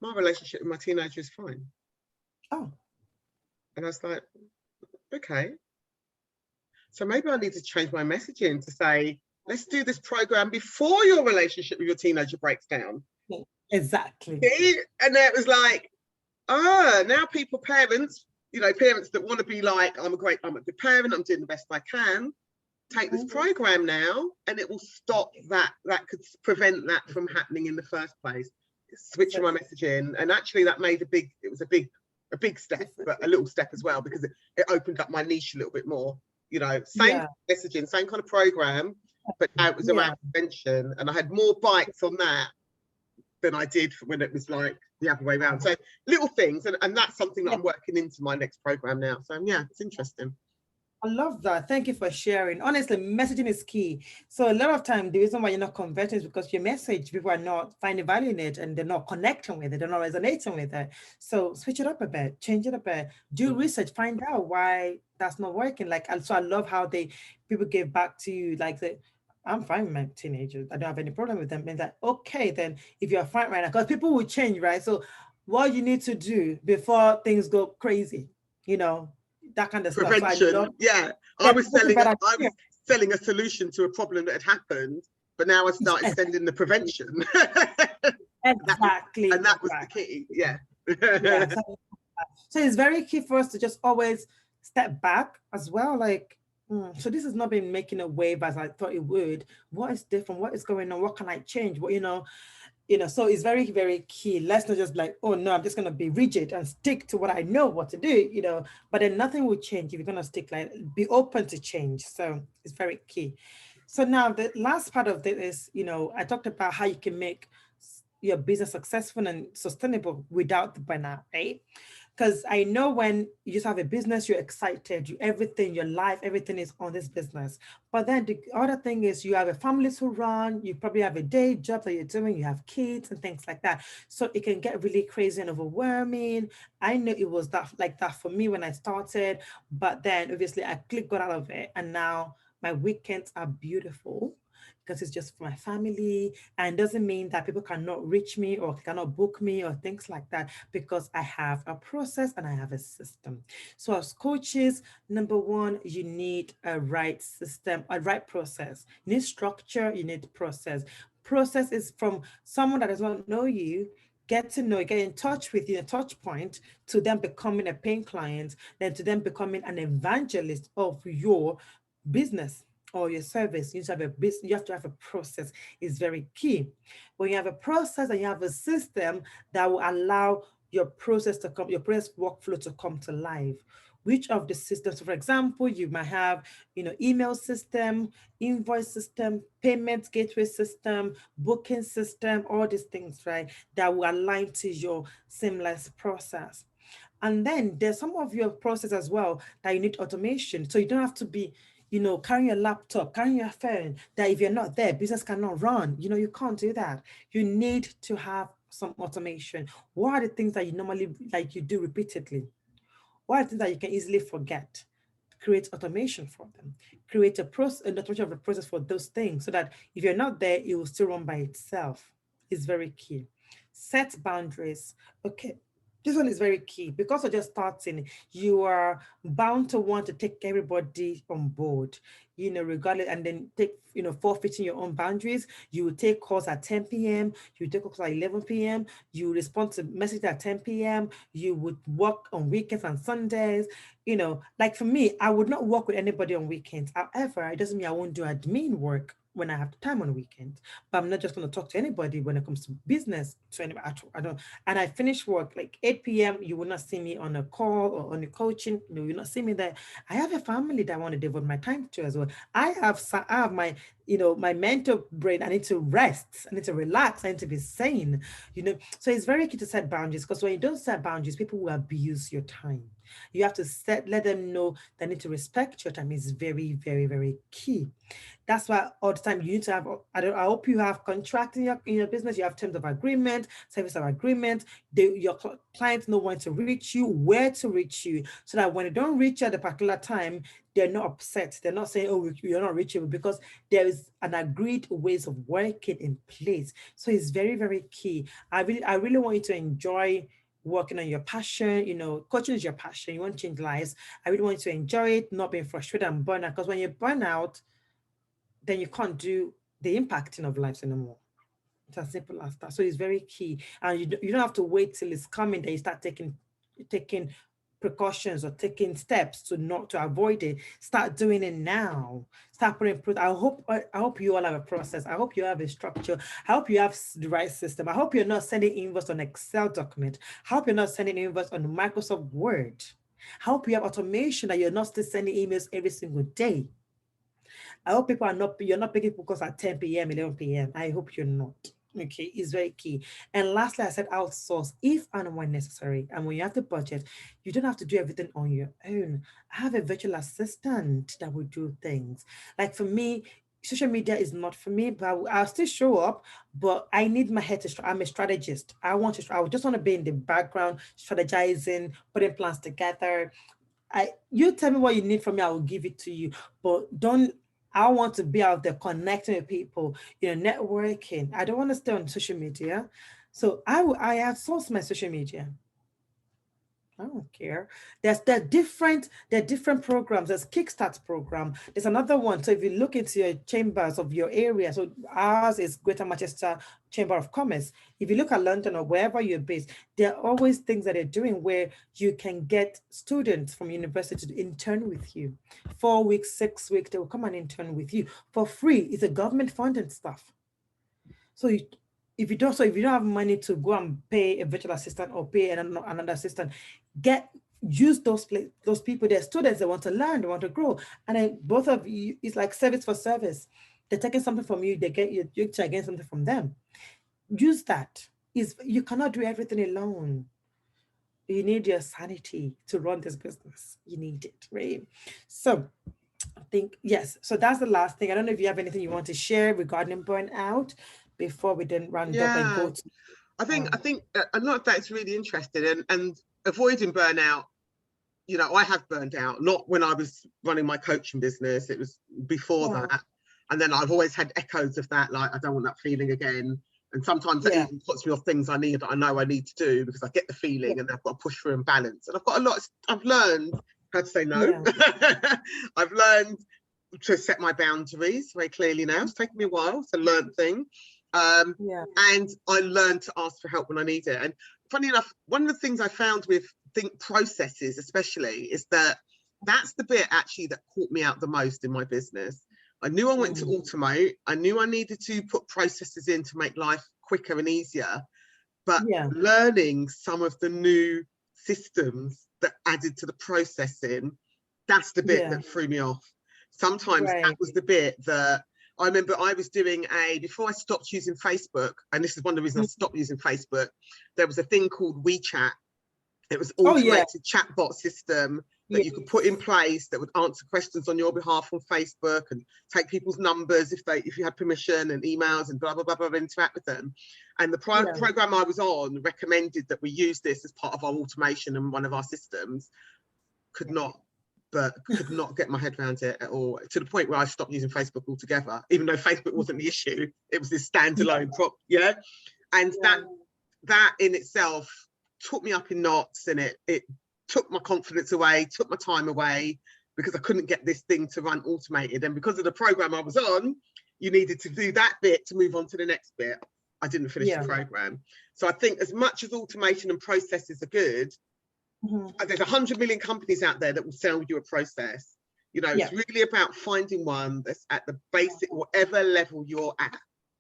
my relationship with my teenager is fine. Oh. And I was like, okay. So maybe I need to change my messaging to say, let's do this program before your relationship with your teenager breaks down. Exactly. See? And it was like, now parents that want to be like, I'm a good parent, I'm doing the best I can, take this program now, and it will stop that could prevent that from happening in the first place. Switching my messaging, and actually that made a big step, but a little step as well, because it opened up my niche a little bit more. You know, same messaging, same kind of program, but now it was around prevention, and I had more bites on that than I did when it was like the other way around. So little things, and that's something that I'm working into my next program now. So yeah, it's interesting. I love that. Thank you for sharing. Honestly, messaging is key. So a lot of time, the reason why you're not converting is because your message, people are not finding value in it, and they're not connecting with it, they're not resonating with it. So switch it up a bit, change it a bit, do research, find out why that's not working. Like, and so I love how people give back to you, like I'm fine with my teenagers. I don't have any problem with them. And that, okay, then if you're fine right now, because people will change, right? So what you need to do before things go crazy, you know, that kind of prevention. Stuff. I was selling a solution to a problem that had happened, but now I started sending the prevention. Exactly. And that was the key. So it's very key for us to just always step back as well. Like, so this has not been making a wave as I thought it would. What is different? What is going on? What can I change? What, so it's very, very key. Let's not just like, oh no, I'm just going to be rigid and stick to what I know what to do, but then nothing will change if you're going to stick, like, be open to change. So it's very key. So now the last part of this is, I talked about how you can make your business successful and sustainable without the burnout, right? Because I know when you just have a business, you're excited, everything, your life, everything is on this business. But then the other thing is you have a family to run, you probably have a day job that you're doing, you have kids and things like that. So it can get really crazy and overwhelming. I know it was like that for me when I started, but then obviously I got out of it, and now my weekends are beautiful, because it's just for my family, and doesn't mean that people cannot reach me or cannot book me or things like that, because I have a process and I have a system. So as coaches, number one, you need a right system, a right process. You need structure, you need process. Process is from someone that does not know you, get in touch with you, a touch point, to them becoming a paying client, then to them becoming an evangelist of your business or your service. You have to have a process. It's very key. When you have a process and you have a system that will allow your process workflow to come to life. Which of the systems, so for example, you might have, email system, invoice system, payment gateway system, booking system, all these things, right, that will align to your seamless process. And then there's some of your process as well that you need automation. So you don't have to be, carrying your laptop, carrying your phone, that if you're not there, business cannot run. You can't do that. You need to have some automation. What are the things that you normally, like, you do repeatedly? What are the things that you can easily forget? Create automation for them. Create an automation of the process for those things, so that if you're not there, it will still run by itself. It's very key. Set boundaries. Okay. This one is very key, because of just starting, you are bound to want to take everybody on board, regardless, and then forfeiting your own boundaries. You will take calls at 10 p.m., you take calls at 11 p.m., you respond to messages at 10 p.m., you would work on weekends and Sundays. Like for me, I would not work with anybody on weekends. However, it doesn't mean I won't do admin work when I have the time on the weekend. But I'm not just going to talk to anybody when it comes to business. To anybody, I don't. And I finish work like 8 p.m. You will not see me on a call or on a coaching. No, you'll not see me there. I have a family that I want to devote my time to as well. I have my, my mental brain. I need to rest. I need to relax. I need to be sane. So it's very key to set boundaries, because when you don't set boundaries, people will abuse your time. You have to let them know they need to respect your time. Is very, very, very key. That's why all the time you need to have, I hope you have contract in your business, you have terms of agreement, service of agreement, your clients know when to reach you, where to reach you, so that when they don't reach you at a particular time, they're not upset. They're not saying, oh, you're not reachable, because there is an agreed ways of working in place. So it's very, very key. I really want you to enjoy working on your passion. Coaching is your passion. You want to change lives. I really want you to enjoy it, not being frustrated and burn out, because when you burn out, then you can't do the impacting of lives anymore. It's as simple as that. So it's very key. And you don't have to wait till it's coming that you start taking precautions or taking steps to avoid it. Start doing it now. Start putting. I hope you all have a process. I hope you have a structure. I hope you have the right system. I hope you're not sending invoice on Excel document. I hope you're not sending invoice on Microsoft Word. I hope you have automation, that you're not still sending emails every single day. I hope you're not picking focus at 10 p.m., 11 p.m. I hope you're not. Okay, it's very key. And lastly, I said outsource if and when necessary. And when you have the budget, you don't have to do everything on your own. I have a virtual assistant that will do things. Like for me, social media is not for me, but I'll still show up, but I need my head to, I'm a strategist. I just want to be in the background, strategizing, putting plans together. You tell me what you need from me, I will give it to you. But don't I want to be out there connecting with people, networking. I don't want to stay on social media. So I outsource my social media. I don't care. There are different programs. There's Kickstart program. There's another one. So if you look into your chambers of your area, so ours is Greater Manchester Chamber of Commerce. If you look at London or wherever you're based, there are always things that they're doing where you can get students from university to intern with you. 4 weeks, 6 weeks, they will come and intern with you for free. It's a government funded stuff. So if you don't have money to go and pay a virtual assistant or pay another assistant, use those people. They're students, they want to learn, they want to grow. And then both of you, it's like service for service. They're taking something from you, they get you to get something from them. Use that. You cannot do everything alone. You need your sanity to run this business. You need it, right? So I think, yes. So that's the last thing. I don't know if you have anything you want to share regarding burnout before we then round up and Yeah, go to. I think a lot of that's really interesting, and avoiding burnout. I have burned out, not when I was running my coaching business. It was before Yeah. that. And then I've always had echoes of that, like, I don't want that feeling again. And sometimes that Yeah. even puts me off things I know I need to do, because I get the feeling and I've got to push through and balance. And I've learned how to say no. Yeah. I've learned to set my boundaries very clearly now. It's taken me a while. It's a learned thing. Yeah. And I learned to ask for help when I need it. And funny enough, one of the things I found with processes especially is that that's the bit actually that caught me out the most in my business. I knew I wanted to automate. I knew I needed to put processes in to make life quicker and easier. But Yeah. learning some of the new systems that added to the processing, that's the bit Yeah. that threw me off. Sometimes that Right. was the bit that I remember I was doing before I stopped using Facebook, and this is one of the reasons I stopped using Facebook, there was a thing called WeChat. It was Oh yeah. automated chatbot system that Yeah. you could put in place that would answer questions on your behalf on Facebook and take people's numbers if you had permission, and emails and blah blah blah blah, interact with them. And the program I was on recommended that we use this as part of our automation and one of our systems. Could not get my head around it at all, to the point where I stopped using Facebook altogether, even though Facebook wasn't the issue. It was this standalone and that in itself took me up in knots, and it took my confidence away, took my time away, because I couldn't get this thing to run automated. And because of the program I was on, you needed to do that bit to move on to the next bit. I didn't finish the program. So I think as much as automation and processes are good, there's 100 million companies out there that will sell you a process. You know, it's really about finding one that's at the basic, whatever level you're at.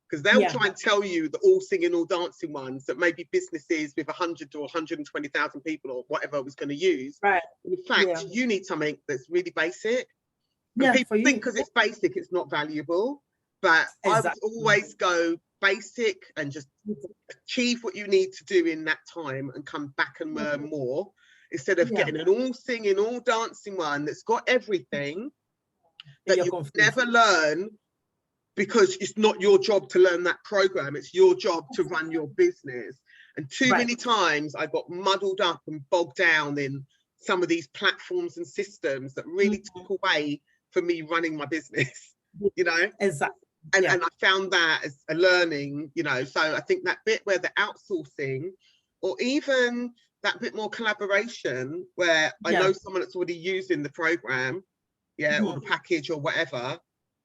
Because they'll try and tell you the all singing, all dancing ones that maybe businesses with 100 or 120,000 people or whatever was going to use. Right. In fact, you need something that's really basic. And people think because it's basic, it's not valuable. But I would always go basic and just achieve what you need to do in that time and come back and learn more, instead of getting an all singing, all dancing one that's got everything that you never learn, because it's not your job to learn that program. It's your job to run your business. And too many times I got muddled up and bogged down in some of these platforms and systems that really took away from me running my business, you know? Exactly. And I found that as a learning, you know, so I think that bit where the outsourcing, or even that bit more collaboration where I know someone that's already using the program, or the package or whatever,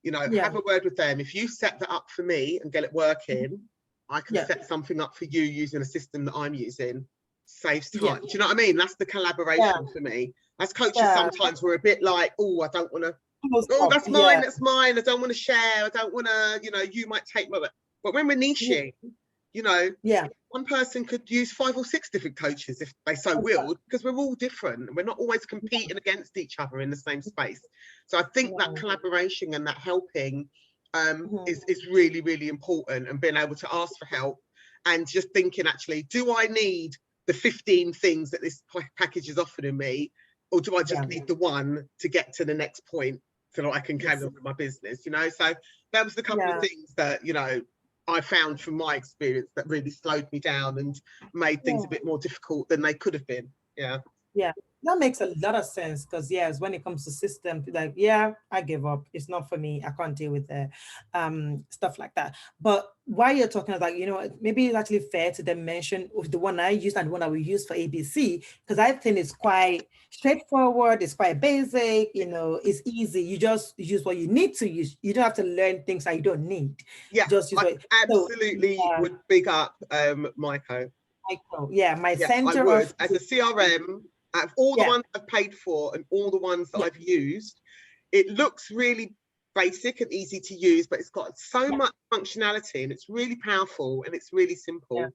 you know, have a word with them. If you set that up for me and get it working, I can set something up for you using a system that I'm using. Saves time. Do you know what I mean? That's the collaboration for me. As coaches, sometimes we're a bit like, oh, I don't want to, oh, that's mine, that's mine. I don't want to share. I don't want to, you know, you might take my, but when we're niching, you know, one person could use 5 or 6 different coaches if they so willed, because we're all different. We're not always competing against each other in the same space. So I think that collaboration and that helping is really, really important, and being able to ask for help and just thinking, actually, do I need the 15 things that this package is offering me, or do I just need the one to get to the next point so that I can carry on with my business, you know? So that was the couple of things that, you know, I found from my experience that really slowed me down and made things a bit more difficult than they could have been. Yeah, that makes a lot of sense, because when it comes to system, like, I give up. It's not for me. I can't deal with stuff like that. But while you're talking about, you know, maybe it's actually fair to then mention the one I used and the one that we use for ABC, because I think it's quite straightforward. It's quite basic. You know, it's easy. You just use what you need to use. You don't have to learn things that you don't need. Yeah, just use I absolutely would big up Maiko. My center I would. of As a CRM, out of all the ones I've paid for and all the ones that I've used, it looks really basic and easy to use, but it's got so much functionality, and it's really powerful, and it's really simple.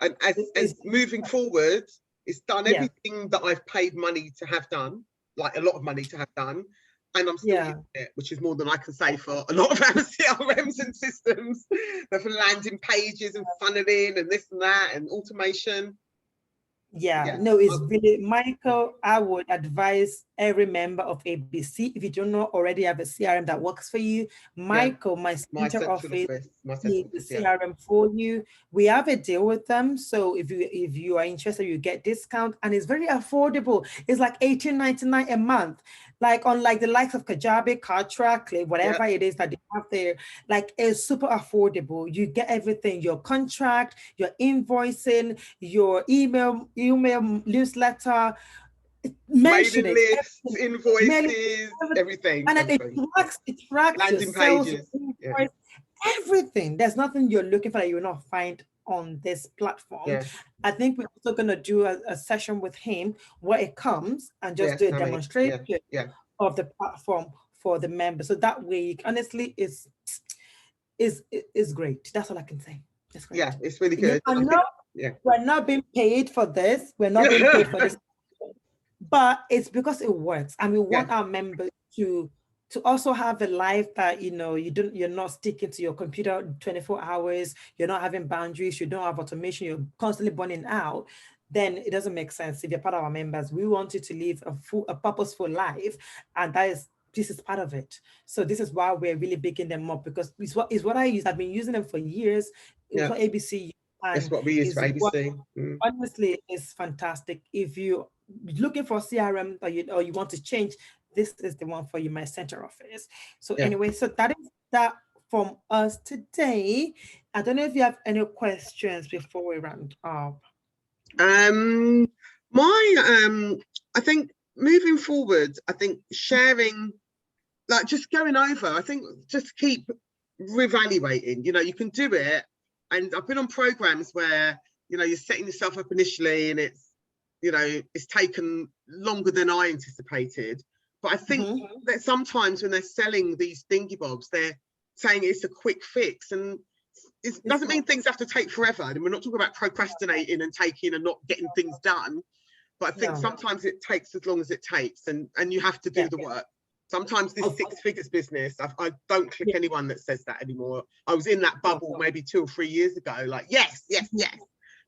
And as moving forward, it's done everything that I've paid money to have done, like a lot of money to have done, and I'm still using it, which is more than I can say for a lot of our CRMs and systems. They're for landing pages and funneling and this and that and automation. No, it's really, Michael, I would advise every member of ABC, if you do not already have a CRM that works for you, Michael, my center office, is the CRM for you. We have a deal with them, so if you are interested, you get discount, and it's very affordable. It's like $18.99 a month, like unlike the likes of Kajabi, Kartra, Clay, whatever it is that they have there. Like, it's super affordable. You get everything: your contract, your invoicing, your email newsletter, mailing lists, invoices, everything. And then it tracks landing your sales, pages, everything. There's nothing you're looking for that you will not find on this platform. I think we're also going to do a session with him where it comes and just do a demonstration of the platform for the members. So that way, honestly, is great. That's all I can say. It's great. Yeah, it's really good. We're not being paid for this. We're not being paid for this. But it's because it works, and we want our members to also have a life that, you know, you're not sticking to your computer 24 hours, you're not having boundaries, you don't have automation, you're constantly burning out. Then it doesn't make sense. If you're part of our members, we want you to live a purposeful life, and this is part of it. So this is why we're really picking them up, because it's what I use. I've been using them for years. It was what ABC. That's what we use for ABC. Honestly, it's fantastic. If you're looking for CRM or you want to change, this is the one for you, my center office. So anyway, so that is that from us today. I don't know if you have any questions before we round up. I think moving forward, I think sharing, like just going over, I think just keep reevaluating. You know, you can do it. And I've been on programs where, you know, you're setting yourself up initially and it's, you know, it's taken longer than I anticipated. But I think that sometimes when they're selling these thingy bobs, they're saying it's a quick fix, and it doesn't mean things have to take forever. And we're not talking about procrastinating and taking and not getting things done. But I think sometimes it takes as long as it takes, and you have to do the work. Sometimes this six figures business, I don't click anyone that says that anymore. I was in that bubble maybe 2 or 3 years ago, like, yes,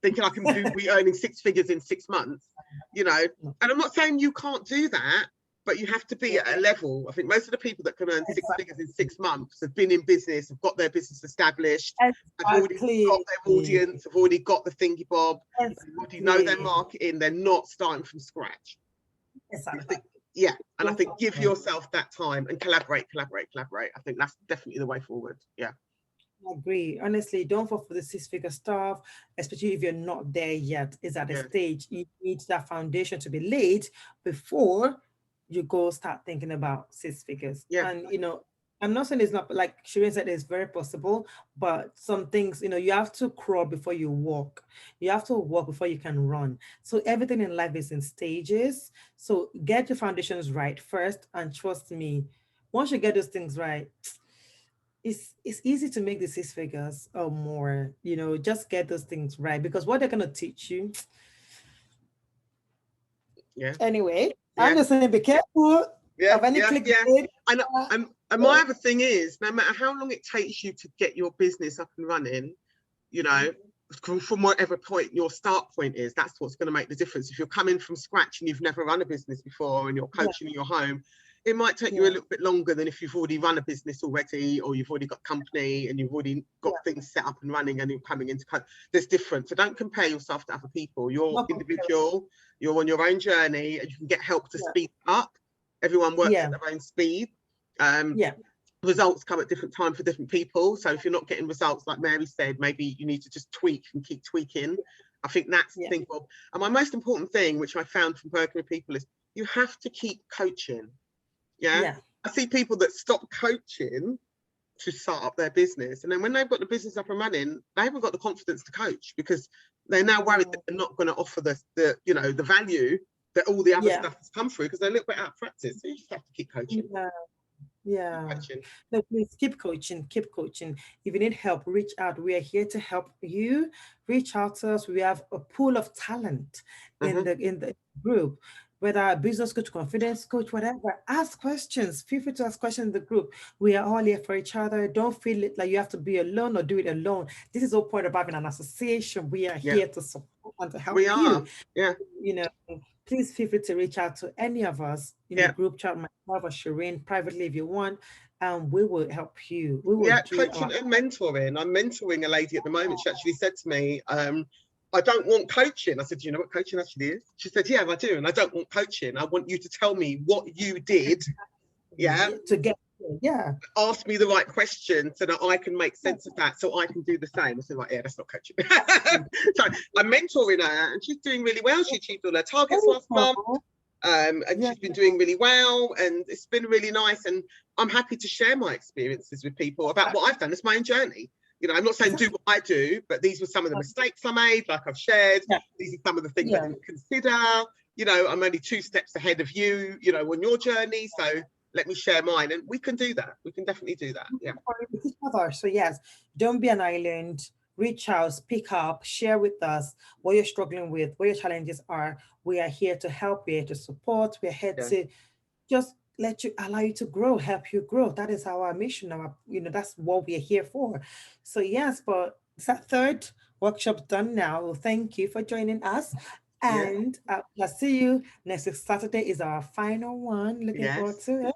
thinking I can be earning 6 figures in 6 months, you know. And I'm not saying you can't do that, but you have to be at a level. I think most of the people that can earn 6 figures in 6 months have been in business, have got their business established, have already got their audience, have already got the thingy bob, already know their marketing. They're not starting from scratch. And I think give yourself that time and collaborate. I think that's definitely the way forward. I agree. Honestly, don't fall for the 6-figure stuff, especially if you're not there yet. It's at a stage you need that foundation to be laid before you go start thinking about 6 figures. And you know, I'm not saying it's not, like Shireen said, it's very possible, but some things, you know, you have to crawl before you walk. You have to walk before you can run. So everything in life is in stages. So get your foundations right first, and trust me, once you get those things right, it's easy to make the 6 figures or more. You know, just get those things right, because what they're going to teach you. Anyway, I'm just saying, be careful of any clickbait. And my other thing is, no matter how long it takes you to get your business up and running, you know, from whatever point your start point is, that's what's going to make the difference. If you're coming from scratch and you've never run a business before and you're coaching in your home, it might take you a little bit longer than if you've already run a business already, or you've already got company and you've already got things set up and running and you're coming into coach. There's difference. So don't compare yourself to other people. You're individual, you're on your own journey, and you can get help to speed up. Everyone works at their own speed. Results come at different times for different people. So if you're not getting results, like Mary said, maybe you need to just tweak and keep tweaking. I think that's the thing, Bob. And my most important thing, which I found from working with people, is you have to keep coaching. I see people that stop coaching to start up their business, and then when they've got the business up and running, they haven't got the confidence to coach, because they're now worried that they're not going to offer the you know, the value that all the other stuff has come through, because they're a little bit out of practice. So you just have to keep coaching. No, please keep coaching. If you need help, reach out. We are here to help you. Reach out to us. We have a pool of talent in the group, whether a business coach, confidence coach, whatever. Ask questions. Feel free to ask questions in the group. We are all here for each other. Don't feel it like you have to be alone or do it alone. This is the whole point of having an association. We are here to support and to help you. You know, please feel free to reach out to any of us in the group chat, myself or Shireen, privately if you want, and we will help you. We will coaching and mentoring. I'm mentoring a lady at the moment. She actually said to me, I don't want coaching. I said, do you know what coaching actually is? She said, yeah, I do. And I don't want coaching. I want you to tell me what you did. To get, ask me the right question so that I can make sense of that, so I can do the same. I said, like, that's not coaching. So I'm mentoring her, and she's doing really well. She achieved all her targets last month. And she's been doing really well, and it's been really nice. And I'm happy to share my experiences with people about what I've done. It's my own journey. You know, I'm not saying do what I do, but these were some of the mistakes I made, like I've shared. These are some of the things I didn't consider. You know, I'm only 2 steps ahead of you, you know, on your journey. So let me share mine, and we can do that. We can definitely do that. With each other. So yes, don't be an island. Reach out, speak up, share with us what you're struggling with, what your challenges are. We are here to help, we're here to support, we're here to just allow you to grow, help you grow. That is our mission. That's what we're here for. So yes, but it's that 3rd workshop done now. Well, thank you for joining us. And I'll see you next week. Saturday is our final one. Looking forward to it.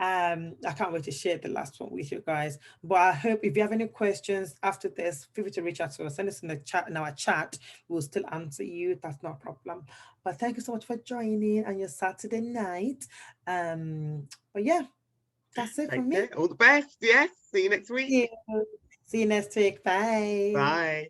I can't wait to share the last one with you guys. But I hope if you have any questions after this, feel free to reach out to us. Send us in the chat, in our chat. We'll still answer you. That's not a problem. But thank you so much for joining on your Saturday night. But yeah, that's it from me. All the best. Yes. See you next week. See you next week. Bye. Bye.